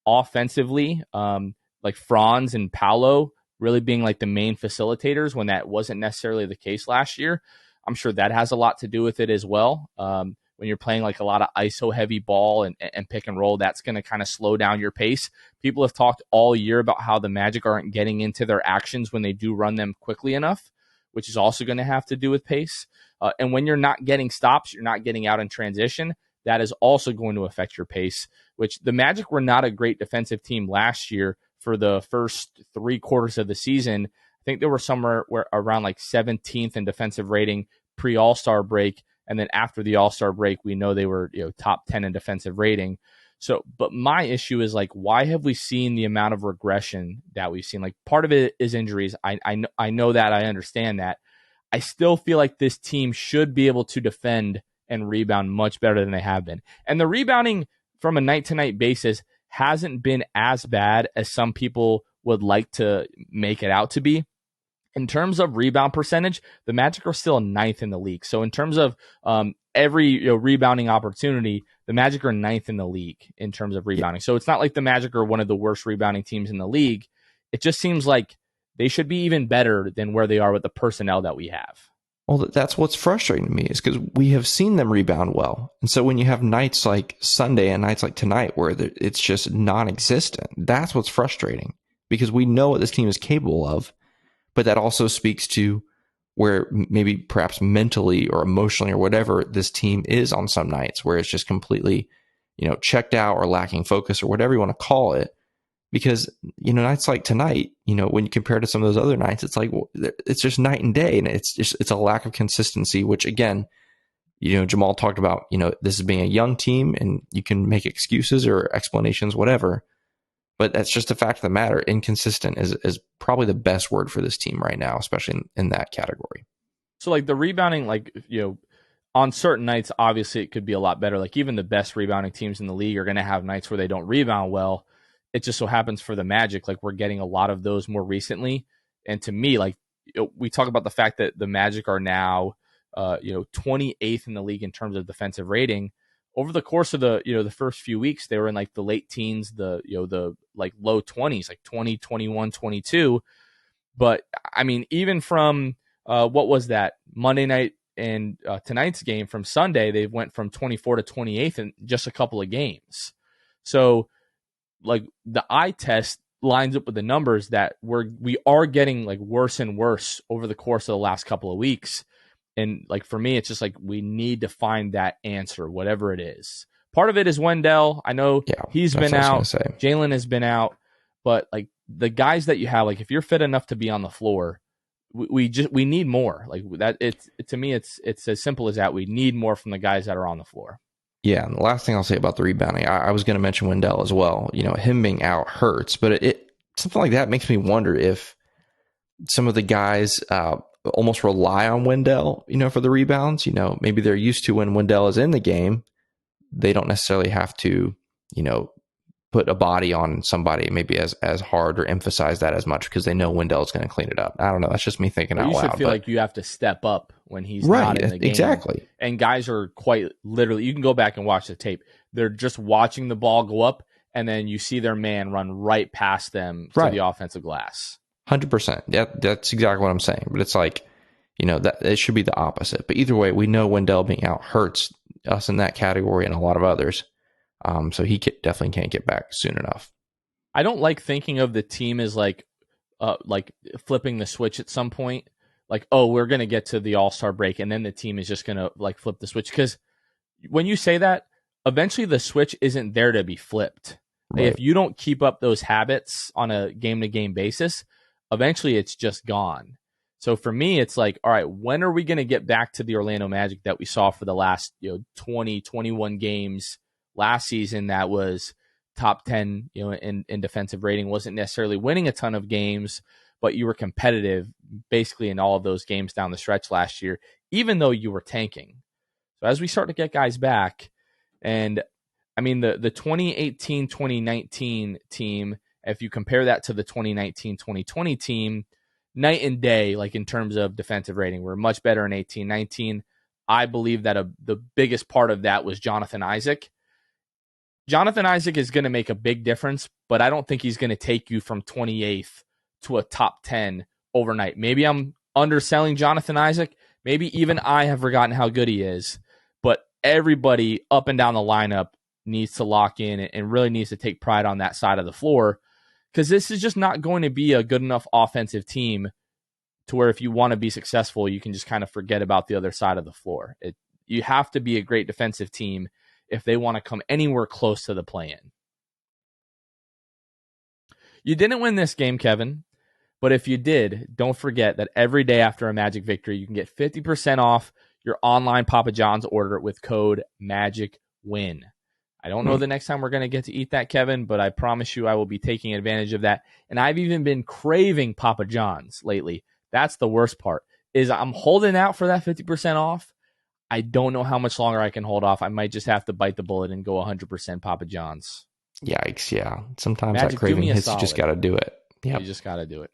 Offensively, Franz and Paolo really being the main facilitators when that wasn't necessarily the case last year. I'm sure that has a lot to do with it as well. When you're playing a lot of ISO heavy ball and pick and roll, that's going to kind of slow down your pace. People have talked all year about how the Magic aren't getting into their actions when they do run them quickly enough, which is also going to have to do with pace. And when you're not getting stops, you're not getting out in transition, that is also going to affect your pace, which the Magic were not a great defensive team last year. For the first 3 quarters of the season, I think they were somewhere around 17th in defensive rating pre-All-Star break. And then after the All-Star break, we know they were top 10 in defensive rating. So, but my issue is why have we seen the amount of regression that we've seen? Part of it is injuries. I know that. I understand that. I still feel like this team should be able to defend and rebound much better than they have been. And the rebounding from a night-to-night basis hasn't been as bad as some people would like to make it out to be. In terms of rebound percentage, the Magic are still 9th in the league. So in terms of every rebounding opportunity, the Magic are 9th in the league in terms of rebounding. So it's not like the Magic are one of the worst rebounding teams in the league. It just seems like they should be even better than where they are with the personnel that we have. Well, that's what's frustrating to me is because we have seen them rebound well. And so when you have nights like Sunday and nights like tonight where it's just non-existent, that's what's frustrating because we know what this team is capable of. But that also speaks to where maybe perhaps mentally or emotionally or whatever this team is on some nights where it's just completely, checked out or lacking focus or whatever you want to call it. Because, nights like tonight, when you compare it to some of those other nights, it's just night and day. And it's a lack of consistency, which again, Jamal talked about, this is being a young team and you can make excuses or explanations, whatever. But that's just a fact of the matter. Inconsistent is probably the best word for this team right now, especially in that category. So the rebounding, on certain nights, obviously it could be a lot better. Like even the best rebounding teams in the league are going to have nights where they don't rebound well. It just so happens for the Magic, like we're getting a lot of those more recently. And to me, like we talk about the fact that the Magic are now, 28th in the league in terms of defensive rating. Over the course of the first few weeks, they were in like the late teens, the like low 20s, like 20, 21, 22. But I mean, even from what was that Monday night and tonight's game from Sunday, they went from 24 to 28th in just a couple of games. So like the eye test lines up with the numbers that we are getting like worse and worse over the course of the last couple of weeks. And like for me, it's just like we need to find that answer, whatever it is. Part of it is Wendell. I know he's been out. Jalen has been out, but like the guys that you have, like if you're fit enough to be on the floor, we need more. Like that. To me, it's as simple as that. We need more from the guys that are on the floor. Yeah, and the last thing I'll say about the rebounding, I was going to mention Wendell as well. Him being out hurts, but it something like that makes me wonder if some of the guys almost rely on Wendell, for the rebounds. Maybe they're used to when Wendell is in the game, they don't necessarily have to, put a body on somebody maybe as hard or emphasize that as much because they know Wendell is going to clean it up. I don't know. That's just me thinking out loud. You should feel like you have to step up when he's not in the game. Exactly. And guys are quite literally, you can go back and watch the tape. They're just watching the ball go up, and then you see their man run right past them to the offensive glass. 100%. Yeah, that's exactly what I'm saying. But it's like, that it should be the opposite. But either way, we know Wendell being out hurts us in that category and a lot of others. So he definitely can't get back soon enough. I don't like thinking of the team as like flipping the switch at some point. Like, oh, we're going to get to the All-Star break, and then the team is just going to like flip the switch. Because when you say that, eventually the switch isn't there to be flipped. Right. If you don't keep up those habits on a game-to-game basis, eventually it's just gone. So for me, it's like, all right, when are we going to get back to the Orlando Magic that we saw for the last 20, 21 games last season that was top 10 in defensive rating, wasn't necessarily winning a ton of games, but you were competitive basically in all of those games down the stretch last year, even though you were tanking. So as we start to get guys back, and I mean the 2018-2019 team, if you compare that to the 2019-2020 team, night and day, like in terms of defensive rating, we're much better in 18-19. I believe that the biggest part of that was Jonathan Isaac. Jonathan Isaac is going to make a big difference, but I don't think he's going to take you from 28th to a top 10 overnight. Maybe I'm underselling Jonathan Isaac. Maybe even I have forgotten how good he is. But everybody up and down the lineup needs to lock in and really needs to take pride on that side of the floor, because this is just not going to be a good enough offensive team to where if you want to be successful, you can just kind of forget about the other side of the floor. You have to be a great defensive team if they want to come anywhere close to the play-in. You didn't win this game, Kevin, but if you did, don't forget that every day after a Magic victory, you can get 50% off your online Papa John's order with code MAGICWIN. I don't know the next time we're going to get to eat that, Kevin, but I promise you I will be taking advantage of that. And I've even been craving Papa John's lately. That's the worst part, is I'm holding out for that 50% off. I don't know how much longer I can hold off. I might just have to bite the bullet and go 100% Papa John's. Yikes, yeah. Sometimes Magic, that craving hits, you just got to do it. Yep. You just got to do it.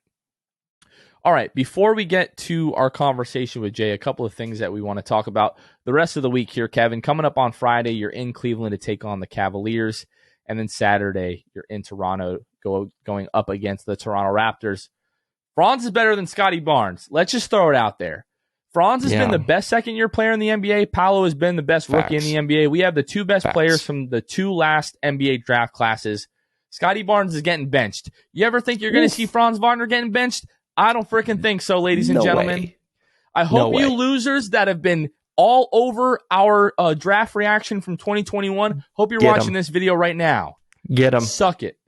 All right, before we get to our conversation with Jay, a couple of things that we want to talk about the rest of the week here, Kevin. Coming up on Friday, you're in Cleveland to take on the Cavaliers, and then Saturday, you're in Toronto going up against the Toronto Raptors. Franz is better than Scotty Barnes. Let's just throw it out there. Franz has been the best second-year player in the NBA. Paolo has been the best rookie in the NBA. We have the two best players from the two last NBA draft classes. Scotty Barnes is getting benched. You ever think you're going to see Franz Wagner getting benched? I don't freaking think so, ladies and gentlemen. Way. I hope you losers that have been all over our draft reaction from 2021, hope you're watching this video right now. Get them. Suck it.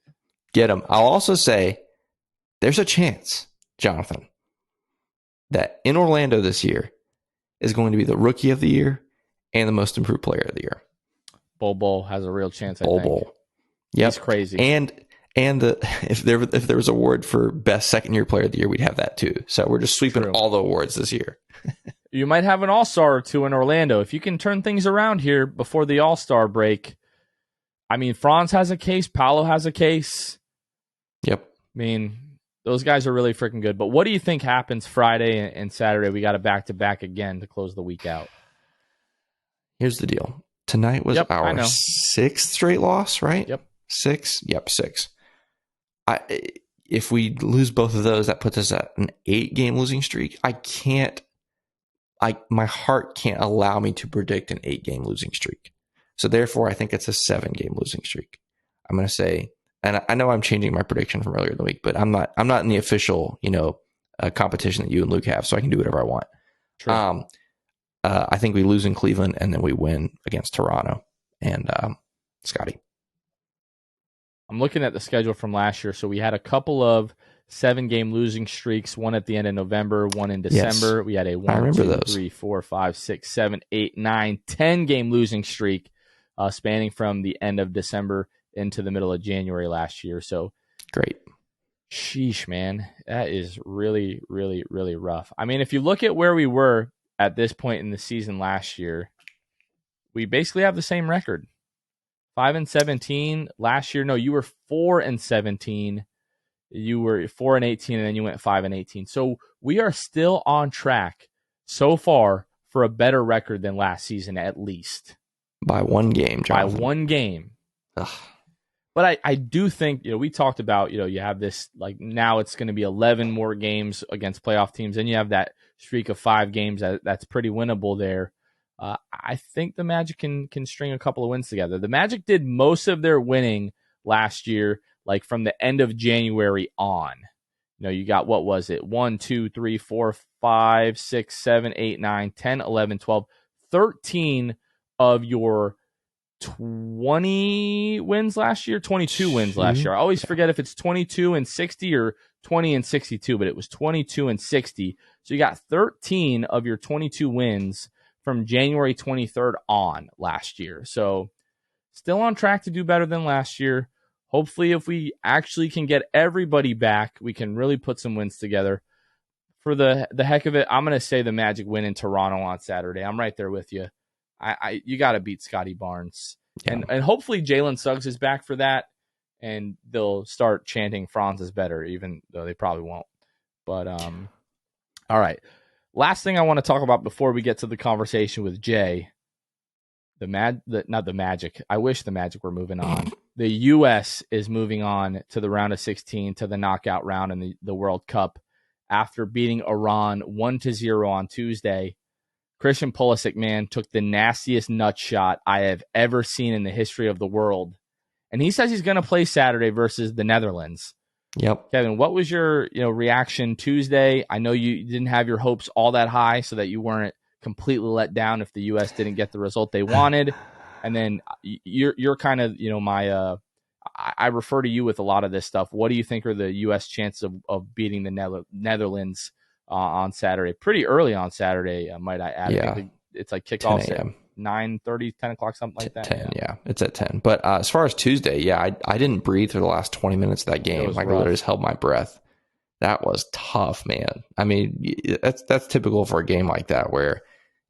Get them. I'll also say there's a chance, Jonathan, that in Orlando this year is going to be the Rookie of the Year and the Most Improved Player of the Year. Bol has a real chance, I think. Bol. Yep. He's crazy. And if there was a award for Best Second Year Player of the Year, we'd have that too. So we're just sweeping all the awards this year. You might have an all-star or two in Orlando. If you can turn things around here before the all-star break, I mean, Franz has a case. Paolo has a case. Yep. I mean, those guys are really freaking good. But what do you think happens Friday and Saturday? We got a back-to-back again to close the week out. Here's the deal. Tonight was our sixth straight loss, right? Yep. Six. If we lose both of those, that puts us at an 8-game losing streak. My heart can't allow me to predict an 8-game losing streak. So therefore, I think it's a 7-game losing streak. I'm going to say, and I know I'm changing my prediction from earlier in the week, but I'm not in the official, competition that you and Luke have, so I can do whatever I want. True. I think we lose in Cleveland and then we win against Toronto and Scotty. I'm looking at the schedule from last year. So we had a couple of 7-game losing streaks, one at the end of November, one in December. Yes. We had a 1, 2, 3, 4, 5, 6, 7, 8, 9, 10-game losing streak spanning from the end of December into the middle of January last year. So great. Sheesh, man. That is really, really, really rough. I mean, if you look at where we were at this point in the season last year, we basically have the same record. 5-17 last year. No, you were 4-17. You were 4-18, and then you went 5-18. So we are still on track so far for a better record than last season, at least by 1 game. Jonathan. By 1 game. Ugh. But I do think, we talked about, you have this, like, now it's going to be 11 more games against playoff teams. Then you have that streak of 5 games. That's pretty winnable there. I think the Magic can string a couple of wins together. The Magic did most of their winning last year, like from the end of January on. You got, what was it? 1, 2, 3, 4, 5, 6, 7, 8, 9, 10, 11, 12, 13 of your 20 wins last year, 22 wins last year. I always forget if it's 22-60 or 20-62, but it was 22-60. So you got 13 of your 22 wins from January 23rd on last year. So still on track to do better than last year. Hopefully, if we actually can get everybody back, we can really put some wins together. For the heck of it, I'm going to say the Magic win in Toronto on Saturday. I'm right there with you. You got to beat Scotty Barnes. Yeah. And hopefully Jalen Suggs is back for that, and they'll start chanting Franz is better, even though they probably won't. But all right. Last thing I want to talk about before we get to the conversation with Jay, not the Magic. I wish the Magic were moving on. The U.S. is moving on to the round of 16, to the knockout round in the World Cup after beating Iran 1-0 on Tuesday. Christian Pulisic, man, took the nastiest nut shot I have ever seen in the history of the world. And he says he's going to play Saturday versus the Netherlands. Yep. Kevin, what was your reaction Tuesday? I know you didn't have your hopes all that high so that you weren't completely let down if the U.S. didn't get the result they wanted. And then you're kind of, I refer to you with a lot of this stuff. What do you think are the U.S. chances of beating the Netherlands on Saturday? Pretty early on Saturday, might I add. Yeah. I think it's like kickoff at 9:30, 10 o'clock, something like that. 10, yeah. It's at 10. But as far as Tuesday, yeah, I didn't breathe for the last 20 minutes of that game. I literally just held my breath. That was tough, man. I mean, that's typical for a game like that where,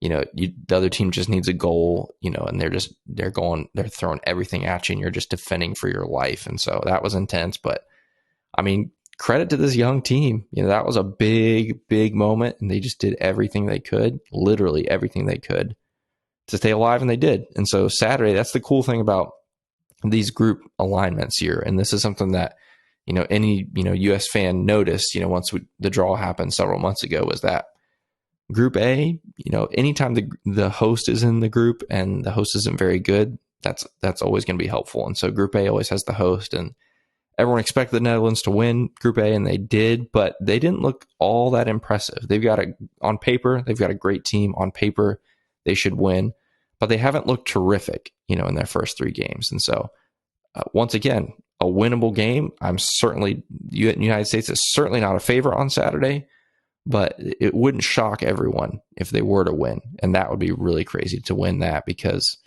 the other team just needs a goal, and they're throwing everything at you and you're just defending for your life. And so that was intense. But I mean, credit to this young team. That was a big, big moment, and they just did everything they could, literally everything they could, to stay alive, and they did. And so Saturday, that's the cool thing about these group alignments here. And this is something that, any, U.S. fan noticed, once the draw happened several months ago, was that Group A, anytime the host is in the group and the host isn't very good, that's always going to be helpful. And so Group A always has the host, and everyone expected the Netherlands to win Group A, and they did, but they didn't look all that impressive. On paper, they've got a great team. On paper, they should win, but they haven't looked terrific, in their first 3 games. And so, once again, a winnable game. The United States is certainly not a favorite on Saturday, but it wouldn't shock everyone if they were to win. And that would be really crazy to win that, because,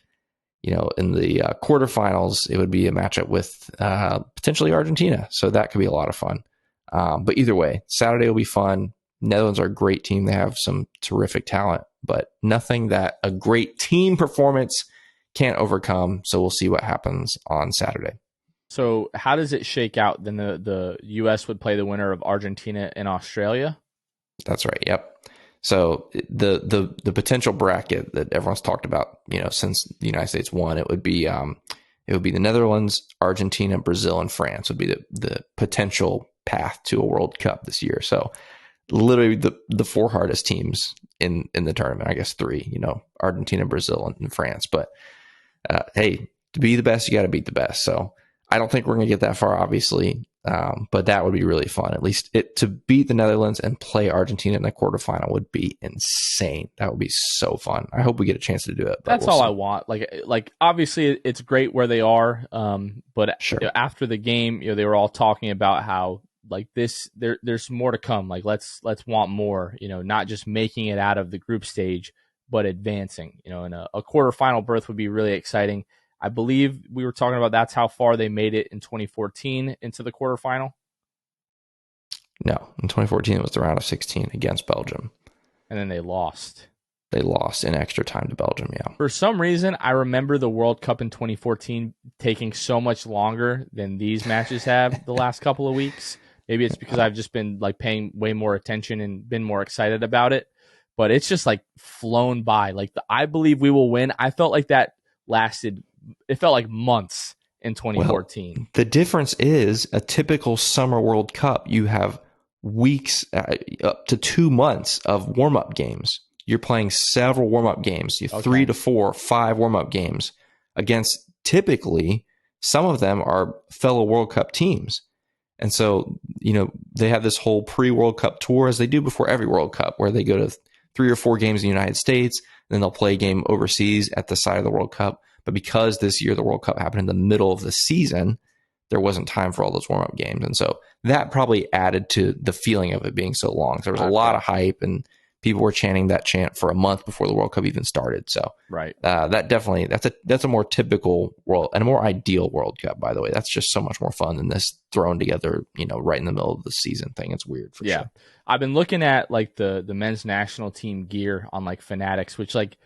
in the quarterfinals, it would be a matchup with potentially Argentina. So that could be a lot of fun. But either way, Saturday will be fun. Netherlands are a great team. They have some terrific talent, but nothing that a great team performance can't overcome. So we'll see what happens on Saturday. So how does it shake out? Then the U.S. would play the winner of Argentina and Australia? That's right. Yep. So the potential bracket that everyone's talked about, since the United States won, it would be the Netherlands, Argentina, Brazil, and France would be the potential path to a World Cup this year. So literally the four hardest teams in the tournament, I guess three, Argentina, Brazil, and France. But hey, to be the best, you got to beat the best. So I don't think we're going to get that far, obviously. But that would be really fun. At least to beat the Netherlands and play Argentina in the quarterfinal would be insane. That would be so fun. I hope we get a chance to do it. That's all I want. Like obviously it's great where they are. But sure. After the game, they were all talking about how like there's more to come. Like let's want more. Not just making it out of the group stage, but advancing. And a quarterfinal berth would be really exciting. I believe we were talking about that's how far they made it in 2014 into the quarterfinal. No, in 2014 it was the round of 16 against Belgium. And then they lost. They lost in extra time to Belgium, yeah. For some reason, I remember the World Cup in 2014 taking so much longer than these matches have the last couple of weeks. Maybe it's because I've just been like paying way more attention and been more excited about it. But it's just like flown by. Like I believe we will win. I felt like that lasted. It felt like months in 2014. Well, the difference is a typical summer World Cup. You have weeks, up to 2 months of warm-up games. You're playing several warm-up games. You have 3 to 4, 5 warm-up games against typically some of them are fellow World Cup teams. And so, they have this whole pre-World Cup tour as they do before every World Cup where they go to 3 or 4 games in the United States, then they'll play a game overseas at the side of the World Cup. But because this year the World Cup happened in the middle of the season, there wasn't time for all those warm-up games. And so that probably added to the feeling of it being so long. There was a lot of hype, and people were chanting that chant for a month before the World Cup even started. So right. That definitely, that's a more typical world and a more ideal World Cup, by the way. That's just so much more fun than this thrown together, right in the middle of the season thing. It's weird for sure. I've been looking at like the men's national team gear on like Fanatics, which like,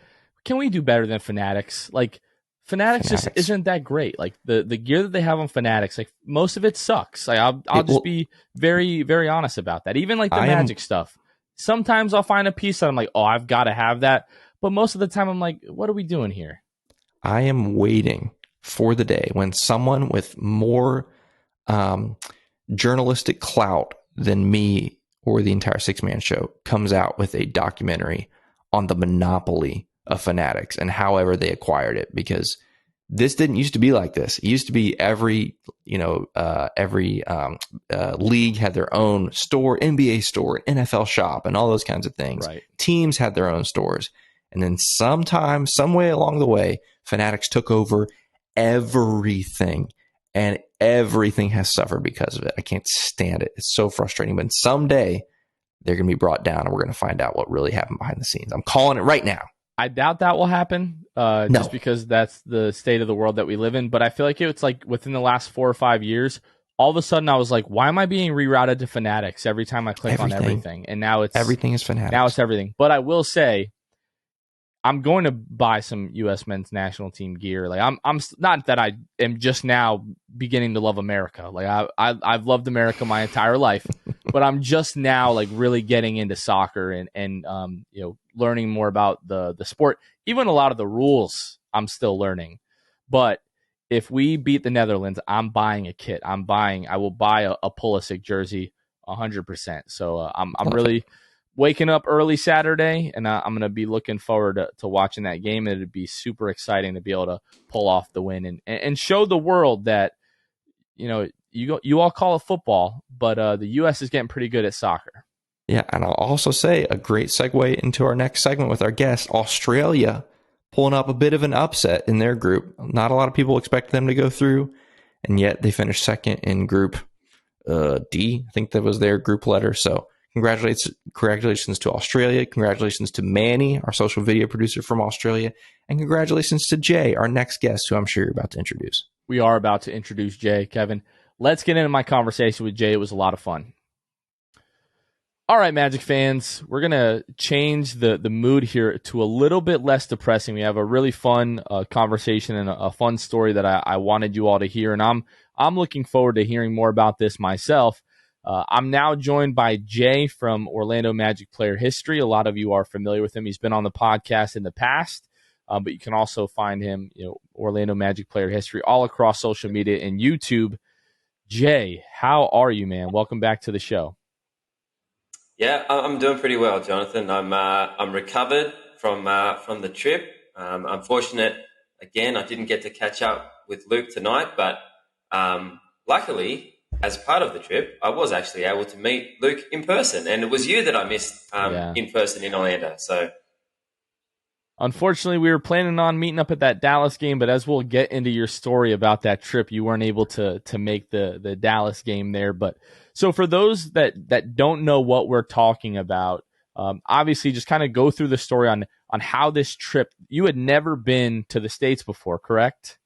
can we do better than Fanatics? Like, Fanatics just isn't that great. Like the gear that they have on Fanatics, like most of it sucks. Like I'll just be very, very honest about that. Even like the Magic stuff. Sometimes I'll find a piece that I'm like, oh, I've got to have that. But most of the time I'm like, what are we doing here? I am waiting for the day when someone with more journalistic clout than me or the entire Six-Man Show comes out with a documentary on the monopoly of Fanatics and however they acquired it, because this didn't used to be like this. It used to be every league had their own store, NBA store, NFL shop, and all those kinds of things. Right. Teams had their own stores. And then sometime, some way along the way, Fanatics took over everything, and everything has suffered because of it. I can't stand it. It's so frustrating. But someday they're going to be brought down, and we're going to find out what really happened behind the scenes. I'm calling it right now. I doubt that will happen, just because that's the state of the world that we live in. But I feel like it's like within the last 4 or 5 years, all of a sudden I was like, why am I being rerouted to Fanatics every time I click on everything? And now everything is Fanatics. Now it's everything. But I will say, I'm going to buy some U.S. men's national team gear. Like I'm not that I am just now beginning to love America. Like I've loved America my entire life, but I'm just now like really getting into soccer and learning more about the sport. Even a lot of the rules I'm still learning. But if we beat the Netherlands, I'm buying a kit. I will buy a Pulisic jersey 100%. So I'm really waking up early Saturday, and I'm going to be looking forward to watching that game. It'd be super exciting to be able to pull off the win and show the world that, you all call it football, but the U.S. is getting pretty good at soccer. Yeah, and I'll also say a great segue into our next segment with our guest, Australia, pulling up a bit of an upset in their group. Not a lot of people expect them to go through, and yet they finished second in Group D. I think that was their group letter. So congratulations to Australia. Congratulations to Manny, our social video producer from Australia. And congratulations to Jay, our next guest, who I'm sure you're about to introduce. We are about to introduce Jay, Kevin. Let's get into my conversation with Jay. It was a lot of fun. All right, Magic fans, we're gonna change the mood here to a little bit less depressing. We have a really fun conversation and a fun story that I wanted you all to hear, and I'm looking forward to hearing more about this myself. I'm now joined by Jay from Orlando Magic Player History. A lot of you are familiar with him. He's been on the podcast in the past, but you can also find him, Orlando Magic Player History, all across social media and YouTube. Jay, how are you, man? Welcome back to the show. Yeah, I'm doing pretty well, Jonathan. I'm recovered from the trip. I'm fortunate again. I didn't get to catch up with Luke tonight, but luckily, as part of the trip, I was actually able to meet Luke in person, and it was you that I missed in person in Orlando. So. Unfortunately, we were planning on meeting up at that Dallas game, but as we'll get into your story about that trip, you weren't able to make the Dallas game there. But so for those that don't know what we're talking about, obviously just kind of go through the story on how this trip, you had never been to the States before, correct?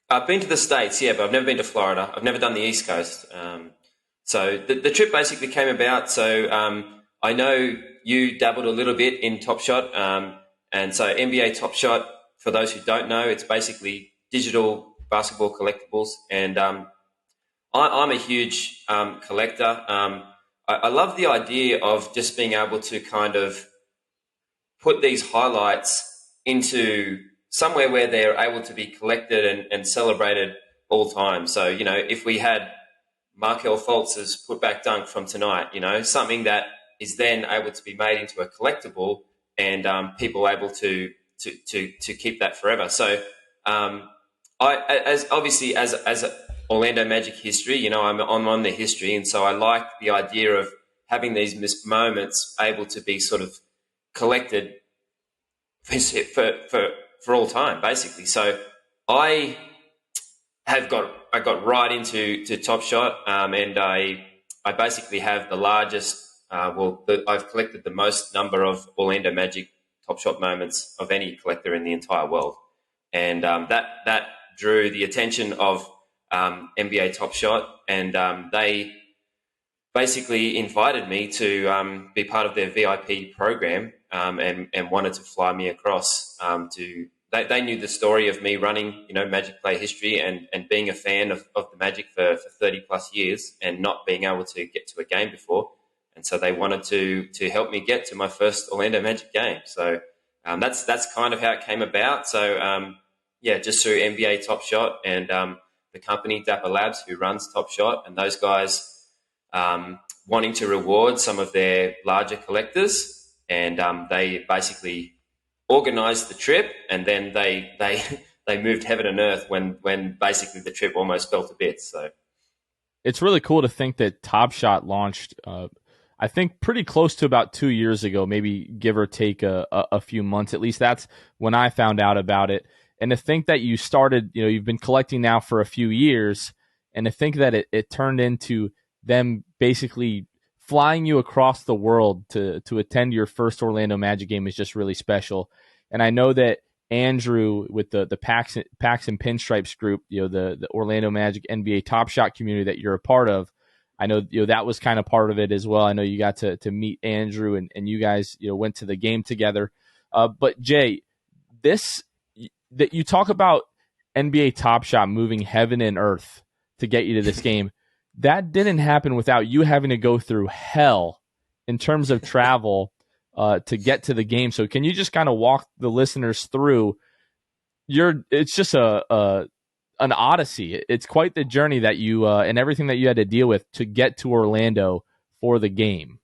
I've been to the States, yeah, but I've never been to Florida. I've never done the East Coast. So the trip basically came about. So I know you dabbled a little bit in Top Shot. And so NBA Top Shot, for those who don't know, it's basically digital basketball collectibles. And I'm a huge collector. I love the idea of just being able to kind of put these highlights into somewhere where they're able to be collected and celebrated all time. So, if we had Markelle Fultz's putback dunk from tonight, something that is then able to be made into a collectible and people able to keep that forever. So as Orlando Magic history, I'm on the history, and so I like the idea of having these moments able to be sort of collected for all time, basically. So I got right into Top Shot, and I basically have the largest. I've collected the most number of Orlando Magic Top Shot moments of any collector in the entire world, and that drew the attention of NBA Top Shot, and they basically invited me to be part of their VIP program, and wanted to fly me across to. They knew the story of me running, Magic Play History and being a fan of the Magic for 30 plus years and not being able to get to a game before. And so they wanted to help me get to my first Orlando Magic game. So that's kind of how it came about. So just through NBA Top Shot and the company Dapper Labs, who runs Top Shot, and those guys wanting to reward some of their larger collectors, and they basically organized the trip, and then they moved heaven and earth when basically the trip almost fell to bits. So it's really cool to think that Top Shot launched. I think pretty close to about 2 years ago, maybe give or take a few months. At least that's when I found out about it. And to think that you started, you've been collecting now for a few years, and to think that it turned into them basically flying you across the world to attend your first Orlando Magic game is just really special. And I know that Andrew with the Packs and Pinstripes group, the Orlando Magic NBA Top Shot community that you're a part of, I know that was kind of part of it as well. I know you got to meet Andrew and you guys went to the game together. But Jay, that you talk about NBA Top Shot moving heaven and earth to get you to this game. That didn't happen without you having to go through hell in terms of travel to get to the game. So can you just kind of walk the listeners through it's just an odyssey. It's quite the journey that you and everything that you had to deal with to get to Orlando for the game.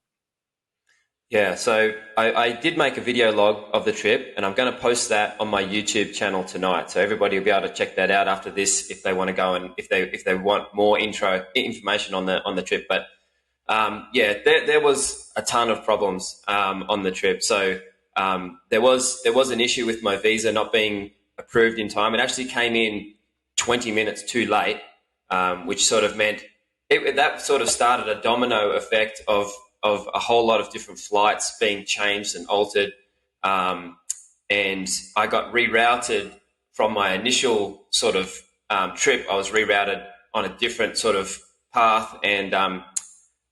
Yeah, so I did make a video log of the trip, and I'm going to post that on my YouTube channel tonight. So everybody will be able to check that out after this if they want to go and if they want more information on the trip. But there was a ton of problems on the trip. So there was an issue with my visa not being approved in time. It actually came in 20 minutes too late, which sort of meant that sort of started a domino effect of a whole lot of different flights being changed and altered. And I got rerouted from my initial sort of trip. I was rerouted on a different sort of path. And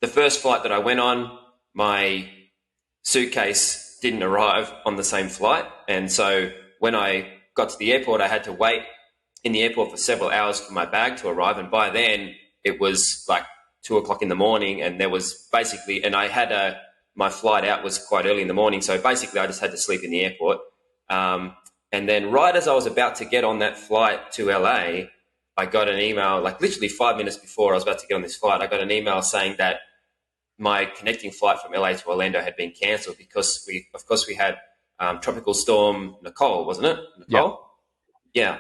the first flight that I went on, my suitcase didn't arrive on the same flight. And so when I got to the airport, I had to wait in the airport for several hours for my bag to arrive. And by then it was like 2 o'clock in the morning, and there was basically, and I had my flight out was quite early in the morning. So basically I just had to sleep in the airport. And then right as I was about to get on that flight to LA, I got an email, like literally 5 minutes before I was about to get on this flight, I got an email saying that my connecting flight from LA to Orlando had been cancelled because we had Tropical Storm Nicole, wasn't it? Nicole? Yeah.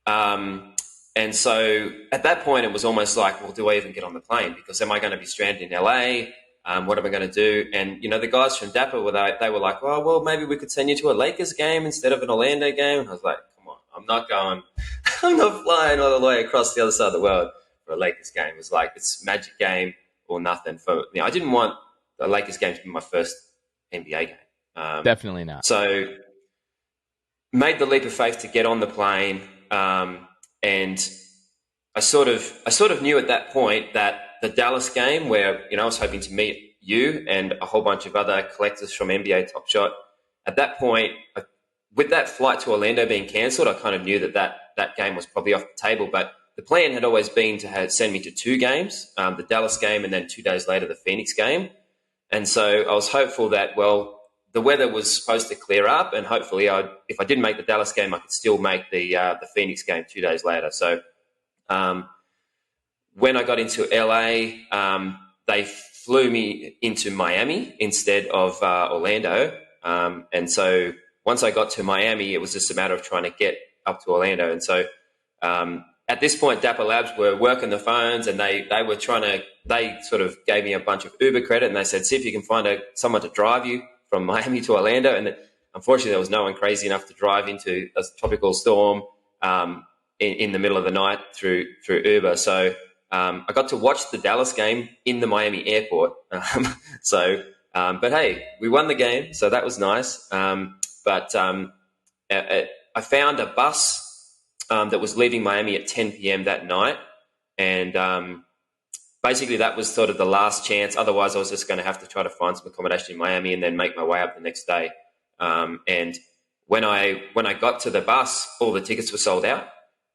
And so at that point, it was almost like, well, do I even get on the plane? Because am I going to be stranded in LA? What am I going to do? And, the guys from DAPA, they were like, oh, well, maybe we could send you to a Lakers game instead of an Orlando game. And I was like, come on, I'm not flying all the way across the other side of the world for a Lakers game. It was like, it's Magic game or nothing. I didn't want the Lakers game to be my first NBA game. Definitely not. So made the leap of faith to get on the plane. And I sort of knew at that point that the Dallas game, where I was hoping to meet you and a whole bunch of other collectors from NBA Top Shot, at that point, with that flight to Orlando being cancelled, I kind of knew that game was probably off the table. But the plan had always been to send me to 2 games, the Dallas game and then 2 days later the Phoenix game. And so I was hopeful that, well, the weather was supposed to clear up, and hopefully if I didn't make the Dallas game, I could still make the Phoenix game 2 days later. So when I got into LA, they flew me into Miami instead of Orlando. And so once I got to Miami, it was just a matter of trying to get up to Orlando. And so at this point, Dapper Labs were working the phones, and they sort of gave me a bunch of Uber credit, and they said, see if you can find someone to drive you from Miami to Orlando. And unfortunately, there was no one crazy enough to drive into a tropical storm in the middle of the night through Uber. So I got to watch the Dallas game in the Miami airport. But hey, we won the game, so that was nice. But I found a bus that was leaving Miami at 10 p.m. that night, and basically that was sort of the last chance. Otherwise, I was just going to have to try to find some accommodation in Miami and then make my way up the next day. And when I got to the bus, all the tickets were sold out.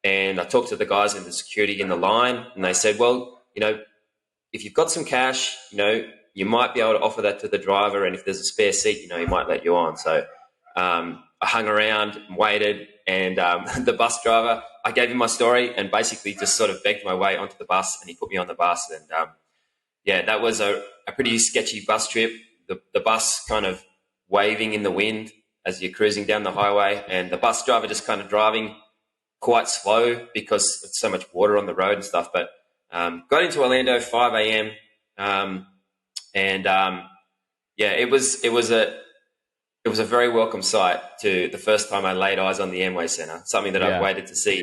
And I talked to the guys in the security in the line, and they said, well, if you've got some cash, you might be able to offer that to the driver. And if there's a spare seat, he might let you on. So I hung around and waited, and the bus driver, I gave him my story and basically just sort of begged my way onto the bus, and he put me on the bus. And that was a pretty sketchy bus trip. The bus kind of waving in the wind as you're cruising down the highway, and the bus driver just kind of driving quite slow because it's so much water on the road and stuff. But got into Orlando 5 a.m. It was a very welcome sight to the first time I laid eyes on the Amway Center, something that I've waited to see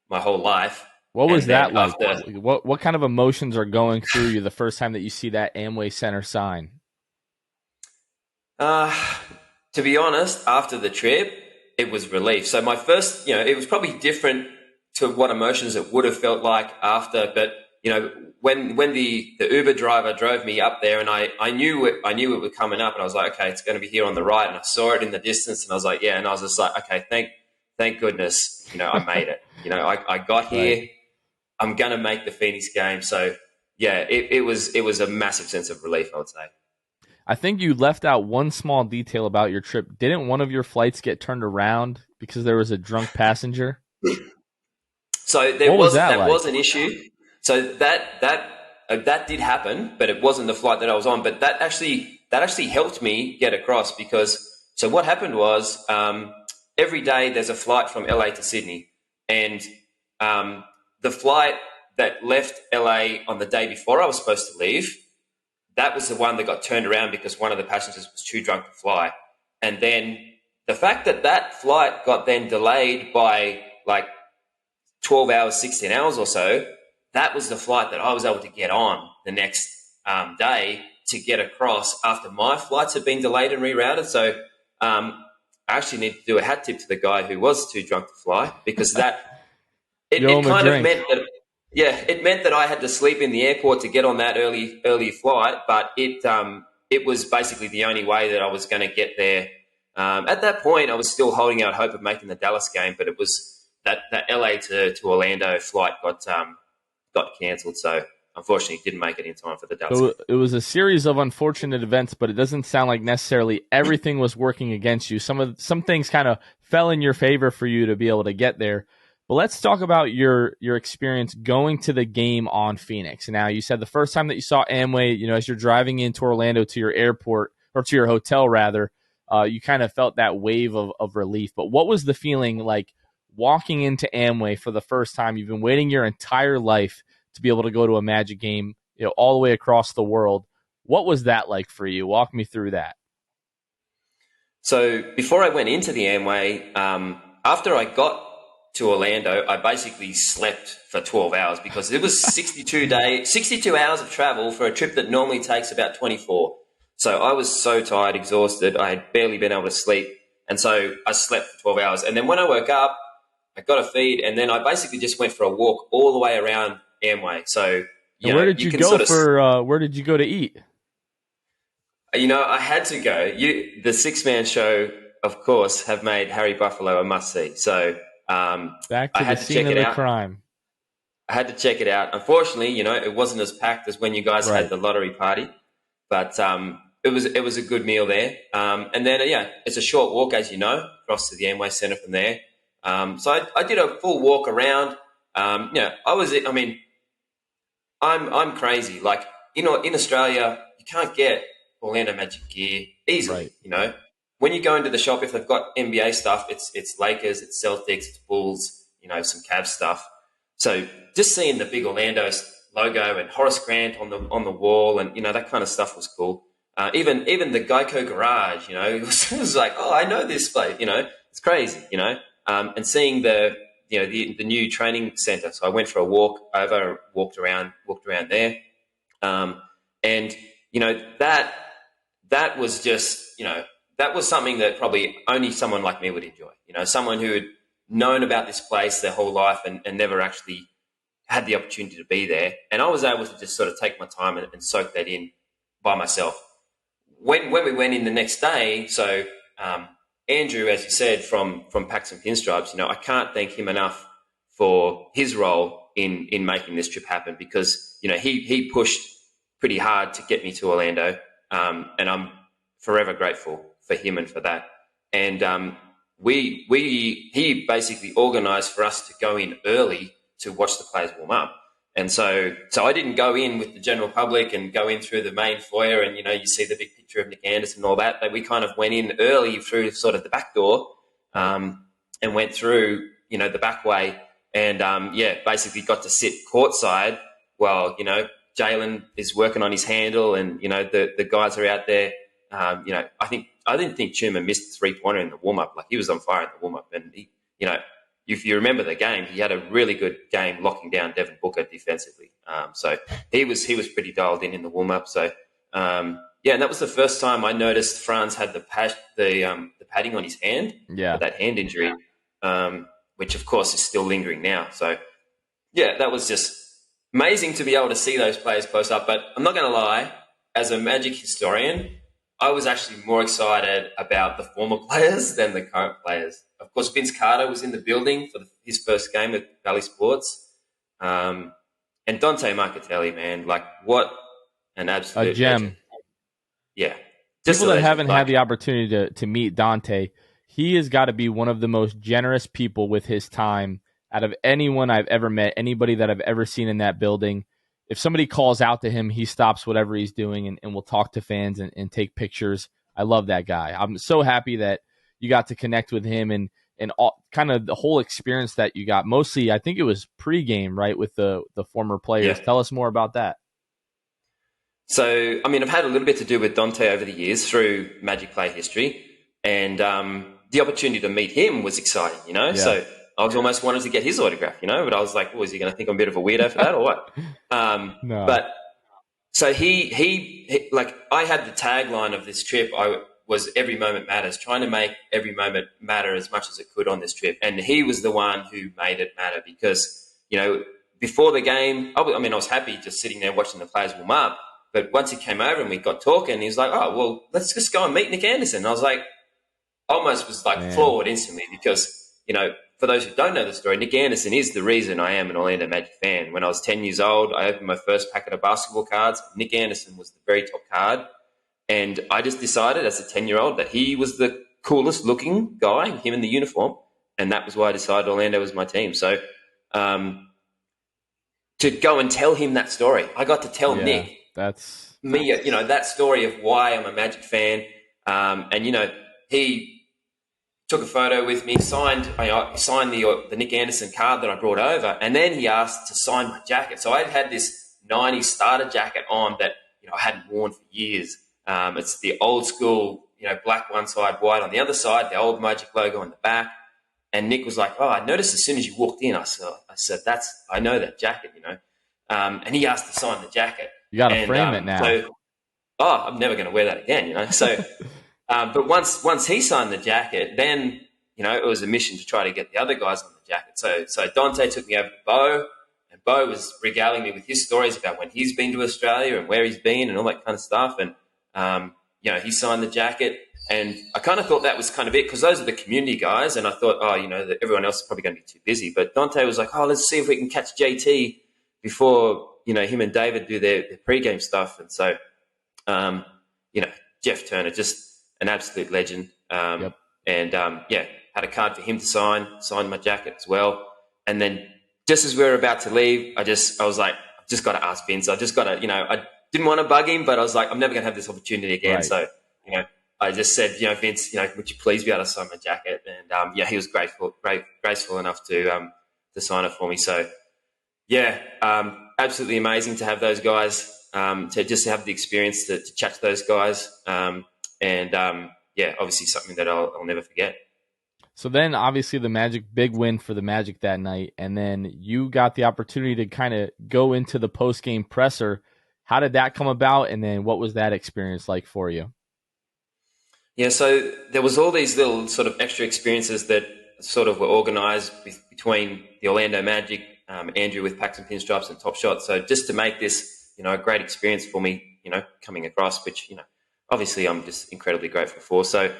my whole life. What was that like? What kind of emotions are going through you the first time that you see that Amway Center sign? To be honest, after the trip, it was relief. So my first, it was probably different to what emotions it would have felt like after. But when the Uber driver drove me up there, and I knew it was coming up, and I was like, okay, it's going to be here on the right, and I saw it in the distance, and I was like, yeah, and I was just like, okay, thank goodness, I made it. I got here. I'm going to make the Phoenix game. So yeah, it was a massive sense of relief, I would say. I think you left out one small detail about your trip. Didn't one of your flights get turned around because there was a drunk passenger? So that was an issue. So that did happen, but it wasn't the flight that I was on. But that actually helped me get across, because so what happened was every day there's a flight from LA to Sydney, and the flight that left LA on the day before I was supposed to leave, that was the one that got turned around because one of the passengers was too drunk to fly. And then the fact that flight got then delayed by like 12 hours, 16 hours or so, that was the flight that I was able to get on the next day to get across after my flights had been delayed and rerouted. So I actually need to do a hat tip to the guy who was too drunk to fly, because it kind of meant that Yeah, it meant that I had to sleep in the airport to get on that early flight, but it was basically the only way that I was going to get there. At that point, I was still holding out hope of making the Dallas game, but it was that LA to Orlando flight got cancelled, so unfortunately didn't make it in time for the Dallas So game. it was a series of unfortunate events, but it doesn't sound like necessarily everything was working against you. Some things kind of fell in your favor for you to be able to get there. But let's talk about your experience going to the game on Phoenix. Now, you said the first time that you saw Amway, as you're driving into Orlando to your airport, or to your hotel rather, you kind of felt that wave of relief. But what was the feeling like walking into Amway for the first time? You've been waiting your entire life to be able to go to a Magic game, all the way across the world. What was that like for you? Walk me through that. So before I went into the Amway, after I got to Orlando, I basically slept for 12 hours because it was 62 hours of travel for a trip that normally takes about 24. So I was so tired, exhausted. I had barely been able to sleep. And so I slept for 12 hours. And then when I woke up, I got a feed, and then I basically just went for a walk all the way around Amway. So, where did you go where did you go to eat? I had to go. The Six-Man Show, of course, have made Harry Buffalo a must-see. So back to the scene of the crime. I had to check it out. Unfortunately, it wasn't as packed as when you guys had the lottery party, but it was a good meal there. And then it's a short walk, as you know, across to the Amway Center from there. So I did a full walk around. I'm crazy. Like, in Australia, you can't get Orlando Magic gear easily. Right. When you go into the shop, if they've got NBA stuff, it's Lakers, it's Celtics, it's Bulls, some Cavs stuff. So just seeing the big Orlando logo and Horace Grant on the wall, and that kind of stuff was cool. Even the Geico garage, it was like, oh, I know this place. It's crazy. And seeing the new training center. So I went for a walk over, walked around there. And that was just, that was something that probably only someone like me would enjoy. Someone who had known about this place their whole life and never actually had the opportunity to be there. And I was able to just sort of take my time and soak that in by myself. When we went in the next day, so Andrew, as you said, from Packs and Pinstripes, I can't thank him enough for his role in making this trip happen, because, he pushed pretty hard to get me to Orlando. And I'm forever grateful for him and for that. And he basically organized for us to go in early to watch the players warm up. And so I didn't go in with the general public and go in through the main foyer and, you see the big picture of Nick Anderson and all that. But we kind of went in early through sort of the back door and went through, the back way and, basically got to sit courtside while, Jalen is working on his handle and, the guys are out there. I didn't think Chuma missed a 3-pointer in the warm-up. Like, he was on fire in the warm-up. And, he, if you remember the game, he had a really good game locking down Devin Booker defensively. So he was pretty dialed in the warm-up. So, and that was the first time I noticed Franz had the padding on his hand. Yeah. That hand injury, which, of course, is still lingering now. So, that was just amazing to be able to see those players close up. But I'm not going to lie, as a Magic historian, I was actually more excited about the former players than the current players. Of course, Vince Carter was in the building for his first game at Valley Sports. And Dante Marchitelli, man, like, what an absolute gem. legend. Yeah. People that haven't had the opportunity to meet Dante, he has got to be one of the most generous people with his time out of anyone I've ever met, anybody that I've ever seen in that building. If somebody calls out to him, he stops whatever he's doing and will talk to fans and take pictures. I love that guy. I'm so happy that you got to connect with him and all, kind of the whole experience that you got. Mostly, I think it was pregame, right, with the former players. Yeah. Tell us more about that. So, I've had a little bit to do with Dante over the years through Magic play history, and the opportunity to meet him was exciting, Yeah. So I was almost wanted to get his autograph, but I was like, is he going to think I'm a bit of a weirdo for that or what? No. But so he like, I had the tagline of this trip. I was every moment matters, trying to make every moment matter as much as it could on this trip. And he was the one who made it matter because, before the game, I was happy just sitting there watching the players warm up. But once he came over and we got talking, he was like, "Oh, well, let's just go and meet Nick Anderson." And I was like, almost was like floored instantly because, for those who don't know the story, Nick Anderson is the reason I am an Orlando Magic fan. When I was 10 years old, I opened my first packet of basketball cards. Nick Anderson was the very top card. And I just decided as a 10-year-old that he was the coolest looking guy, him in the uniform. And that was why I decided Orlando was my team. So to go and tell him that story, I got to tell Nick that story of why I'm a Magic fan. He took a photo with me, signed the Nick Anderson card that I brought over, and then he asked to sign my jacket. So I had this 90s starter jacket on that I hadn't worn for years. It's the old school, black one side, white on the other side, the old Magic logo on the back. And Nick was like, "Oh, I noticed as soon as you walked in." I said, I know that jacket, and he asked to sign the jacket. You got to frame it now. So, I'm never going to wear that again, So, but once he signed the jacket, then it was a mission to try to get the other guys on the jacket. So Dante took me over to Bo, and Bo was regaling me with his stories about when he's been to Australia and where he's been and all that kind of stuff. And he signed the jacket, and I kind of thought that was kind of it because those are the community guys. And I thought, that everyone else is probably going to be too busy. But Dante was like, "Oh, let's see if we can catch JT before him and David do their pregame stuff." And so, Jeff Turner, just an absolute legend. And had a card for him to sign my jacket as well. And then just as we were about to leave, I was like, I've just got to ask Vince. I just got to, I didn't want to bug him, but I was like, I'm never going to have this opportunity again. Right. So, I just said, Vince, would you please be able to sign my jacket? And he was graceful enough to sign it for me. So, absolutely amazing to have those guys, to just have the experience to chat to those guys. Obviously something that I'll never forget. So then obviously the Magic, big win for the Magic that night. And then you got the opportunity to kind of go into the post-game presser. How did that come about? And then what was that experience like for you? Yeah, so there was all these little sort of extra experiences that sort of were organized between the Orlando Magic, Andrew with Packs and Pinstripes and Top Shot. So just to make this, a great experience for me, coming across, which, obviously I'm just incredibly grateful for. So,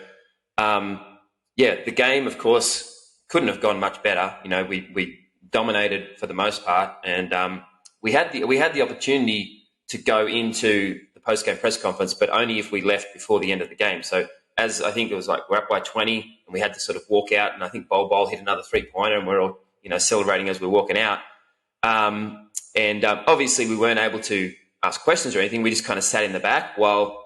the game, of course, couldn't have gone much better. We dominated for the most part, and we had the opportunity to go into the post-game press conference, but only if we left before the end of the game. So as I think it was like we're up by 20 and we had to sort of walk out, and I think Bol hit another 3-pointer and we're all, celebrating as we're walking out. Obviously we weren't able to ask questions or anything. We just kind of sat in the back while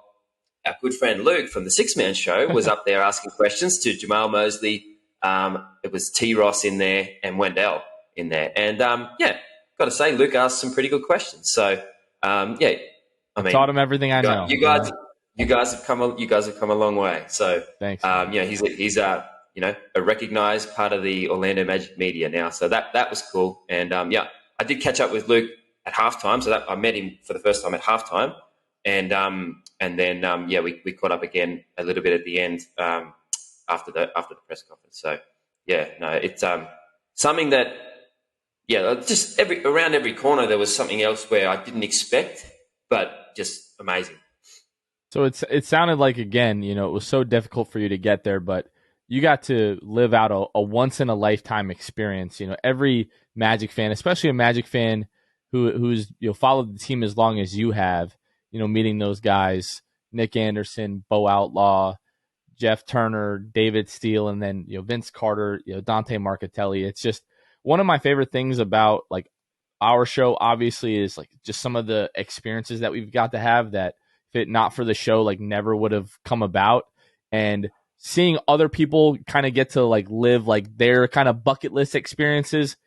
our good friend Luke from the Six Man Show was up there asking questions to Jamal Mosley. It was T. Ross in there and Wendell in there. And, got to say, Luke asked some pretty good questions. So, taught him everything I know. You guys have come a long way. So, thanks. He's a recognized part of the Orlando Magic media now. So that was cool. And, I did catch up with Luke at halftime. So I met him for the first time at halftime. And then we caught up again a little bit at the end after the press conference. So it's something that just around every corner there was something else where I didn't expect, but just amazing. So it sounded like, again, it was so difficult for you to get there, but you got to live out a once in a lifetime experience. Every Magic fan, especially a Magic fan who's followed the team as long as you have. Meeting those guys, Nick Anderson, Bo Outlaw, Jeff Turner, David Steele, and then, Vince Carter, Dante Marchitelli. It's just one of my favorite things about like our show, obviously, is like just some of the experiences that we've got to have that if it not for the show, like never would have come about. And seeing other people kind of get to like live like their kind of bucket list experiences,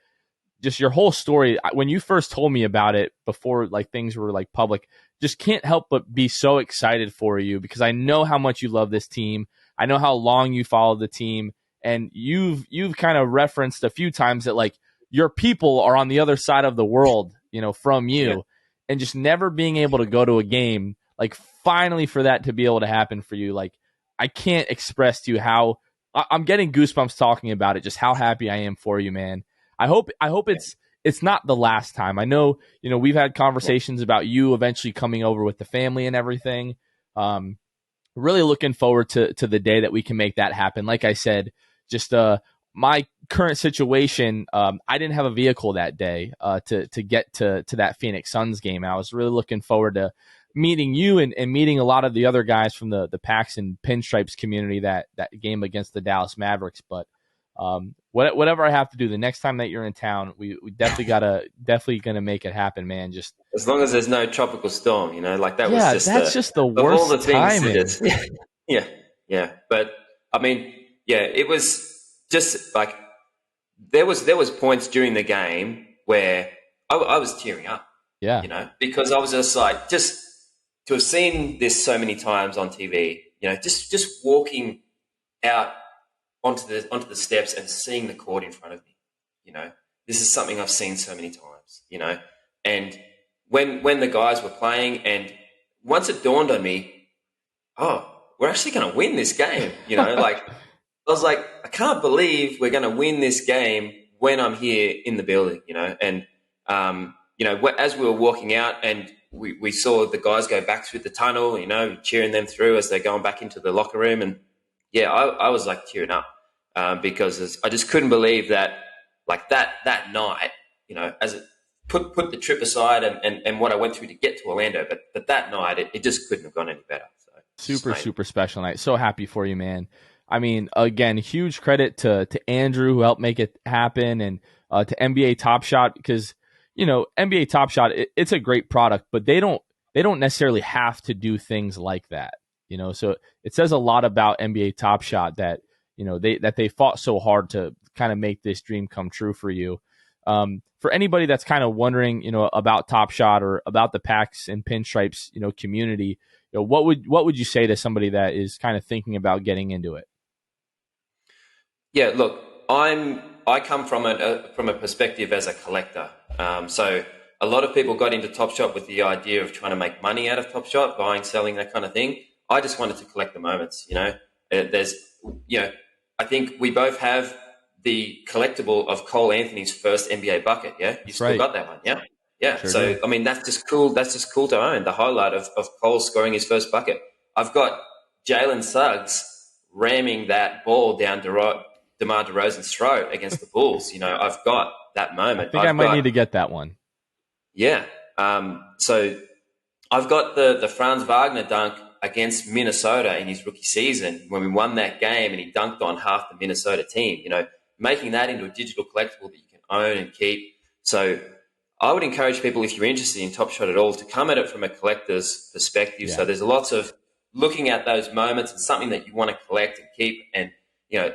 just your whole story. When you first told me about it before like things were like public, just can't help but be so excited for you because I know how much you love this team. I know how long you followed the team, and you've kind of referenced a few times that like your people are on the other side of the world, from you, and just never being able to go to a game, like finally for that to be able to happen for you. Like I can't express to you how I'm getting goosebumps talking about it, just how happy I am for you, man. I hope it's it's not the last time. I know, we've had conversations about you eventually coming over with the family and everything. Really looking forward to the day that we can make that happen. Like I said, just my current situation, I didn't have a vehicle that day to get to that Phoenix Suns game. I was really looking forward to meeting you and meeting a lot of the other guys from the Packs and Pinstripes community that game against the Dallas Mavericks. But whatever I have to do the next time that you're in town, we definitely gonna make it happen, man. Just as long as there's no tropical storm, like that was just that's just the worst of all the things timing. yeah. But I mean, it was just like there was points during the game where I was tearing up. Yeah. Because I was just like, just to have seen this so many times on TV, just walking out onto the steps and seeing the court in front of me, this is something I've seen so many times, and when the guys were playing, and once it dawned on me, we're actually going to win this game, like I was like, I can't believe we're going to win this game when I'm here in the building, and as we were walking out and we saw the guys go back through the tunnel, cheering them through as they're going back into the locker room. And I was like tearing up because I just couldn't believe that, like that night, as it put the trip aside and what I went through to get to Orlando, but that night it just couldn't have gone any better. So super special night. So happy for you, man. I mean, again, huge credit to Andrew who helped make it happen, and to NBA Top Shot, because NBA Top Shot, it's a great product, but they don't necessarily have to do things like that. So it says a lot about NBA Top Shot that they fought so hard to kind of make this dream come true for you. For anybody that's kind of wondering, about Top Shot or about the Packs and Pinstripes, community, what would you say to somebody that is kind of thinking about getting into it? Yeah, look, I come from a perspective as a collector. So a lot of people got into Top Shot with the idea of trying to make money out of Top Shot, buying, selling, that kind of thing. I just wanted to collect the moments. There's, I think we both have the collectible of Cole Anthony's first NBA bucket. Yeah, you still got that one. Yeah. Sure So do. I mean, that's just cool. That's just cool to own, the highlight of Cole scoring his first bucket. I've got Jalen Suggs ramming that ball down DeMar DeRozan's throat against the Bulls. I've got that moment. I think I might need to get that one. Yeah. So I've got the Franz Wagner dunk against Minnesota in his rookie season when we won that game, and he dunked on half the Minnesota team, making that into a digital collectible that you can own and keep. So I would encourage people, if you're interested in Top Shot at all, to come at it from a collector's perspective. Yeah. So there's lots of looking at those moments and something that you want to collect and keep, and a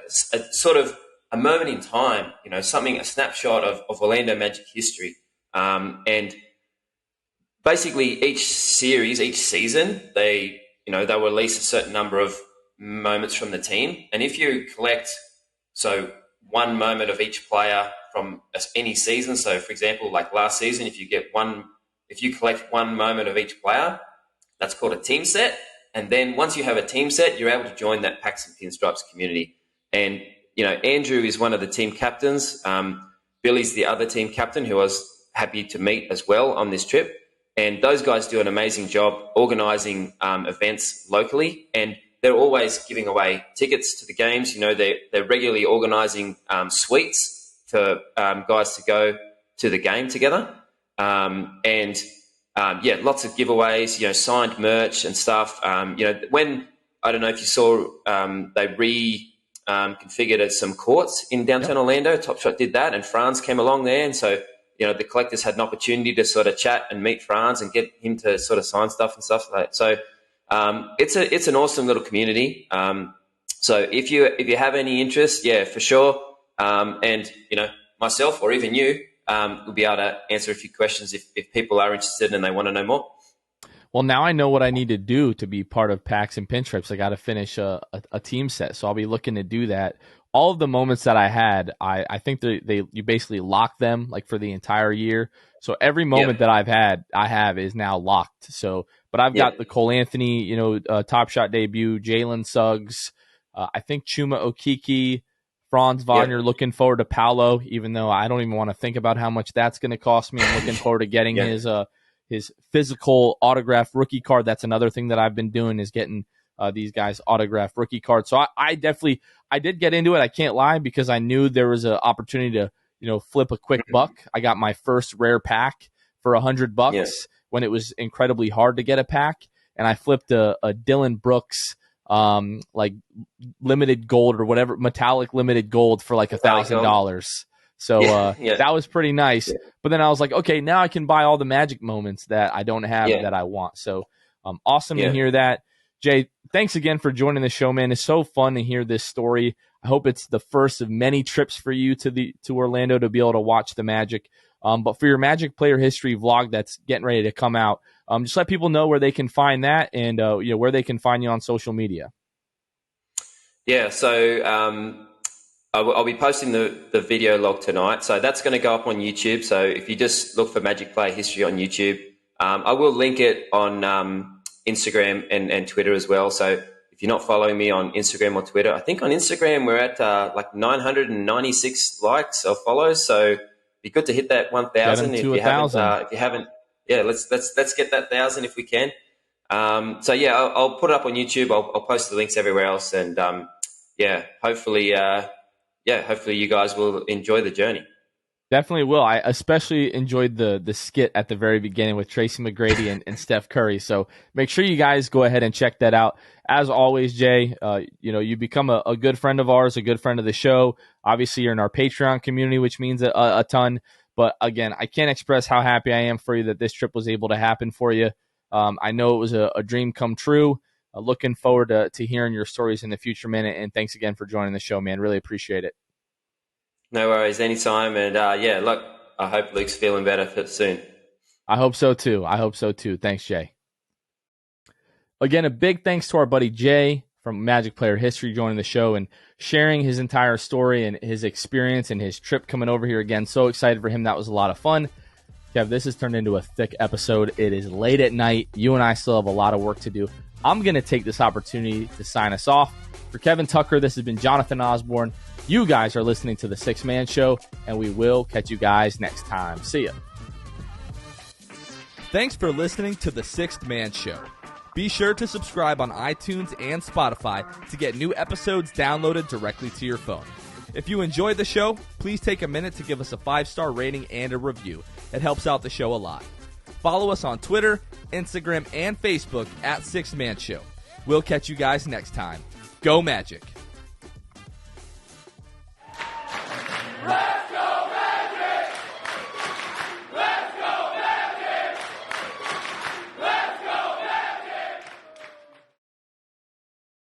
sort of a moment in time, a snapshot of Orlando Magic history. And basically each season, they'll release a certain number of moments from the team. And if you collect, one moment of each player from any season. So for example, like last season, if you collect one moment of each player, that's called a team set. And then once you have a team set, you're able to join that Packs and Pinstripes community. And, Andrew is one of the team captains. Billy's the other team captain, who I was happy to meet as well on this trip. And those guys do an amazing job organizing events locally. And they're always giving away tickets to the games. They're regularly organizing suites for guys to go to the game together. Lots of giveaways, signed merch and stuff. When, I don't know if you saw, they configured some courts in downtown Orlando. Top Shot did that, and Franz came along there. And so, the collectors had an opportunity to sort of chat and meet Franz and get him to sort of sign stuff and stuff like that. So it's an awesome little community. So if you have any interest, for sure. And myself or even you will be able to answer a few questions if people are interested and they want to know more. Well, now I know what I need to do to be part of Packs and Pinstripes. I got to finish a team set, so I'll be looking to do that. All of the moments that I had, I think you basically lock them like for the entire year. So every moment that I have is now locked. So, but I've got the Cole Anthony, Top Shot debut, Jalen Suggs, I think Chuma Okeke, Franz Wagner, looking forward to Paolo, even though I don't even want to think about how much that's going to cost me. I'm looking forward to getting his physical autographed rookie card. That's another thing that I've been doing, is getting these guys autographed rookie cards. So I did get into it. I can't lie, because I knew there was an opportunity to flip a quick buck. I got my first rare pack for $100 when it was incredibly hard to get a pack, and I flipped a Dylan Brooks like limited gold or whatever, metallic limited gold for like $1,000. So that was pretty nice. But then I was like, okay, now I can buy all the Magic moments that I don't have that I want. So awesome to hear that. Jay, thanks again for joining the show, man. It's so fun to hear this story. I hope it's the first of many trips for you to Orlando to be able to watch the Magic. But for your Magic player history vlog that's getting ready to come out, just let people know where they can find that, and where they can find you on social media. Yeah, so I'll be posting the video log tonight. So that's going to go up on YouTube. So if you just look for Magic player history on YouTube, I will link it on Instagram and Twitter as well. So if you're not following me on Instagram or Twitter, I think on Instagram we're at like 996 likes or follows. So it'd be good to hit that 1,000 if you haven't. Yeah, let's get that 1,000 if we can. So yeah, I'll put it up on YouTube. I'll post the links everywhere else, and hopefully you guys will enjoy the journey. Definitely will. I especially enjoyed the skit at the very beginning with Tracy McGrady and Steph Curry. So make sure you guys go ahead and check that out. As always, Jay, you become a good friend of ours, a good friend of the show. Obviously, you're in our Patreon community, which means a ton. But again, I can't express how happy I am for you that this trip was able to happen for you. I know it was a dream come true. Looking forward to hearing your stories in the future, man. And thanks again for joining the show, man. Really appreciate it. No worries, anytime. And look, I hope Luke's feeling better soon. I hope so too. Thanks, Jay. Again, a big thanks to our buddy Jay from Magic Player History joining the show and sharing his entire story and his experience and his trip coming over here again. So excited for him. That was a lot of fun. Kev, this has turned into a thick episode. It is late at night. You and I still have a lot of work to do. I'm going to take this opportunity to sign us off. For Kevin Tucker, this has been Jonathan Osborne. You guys are listening to The Sixth Man Show, and we will catch you guys next time. See ya. Thanks for listening to The Sixth Man Show. Be sure to subscribe on iTunes and Spotify to get new episodes downloaded directly to your phone. If you enjoyed the show, please take a minute to give us a 5-star rating and a review. It helps out the show a lot. Follow us on Twitter, Instagram, and Facebook at Sixth Man Show. We'll catch you guys next time. Go Magic!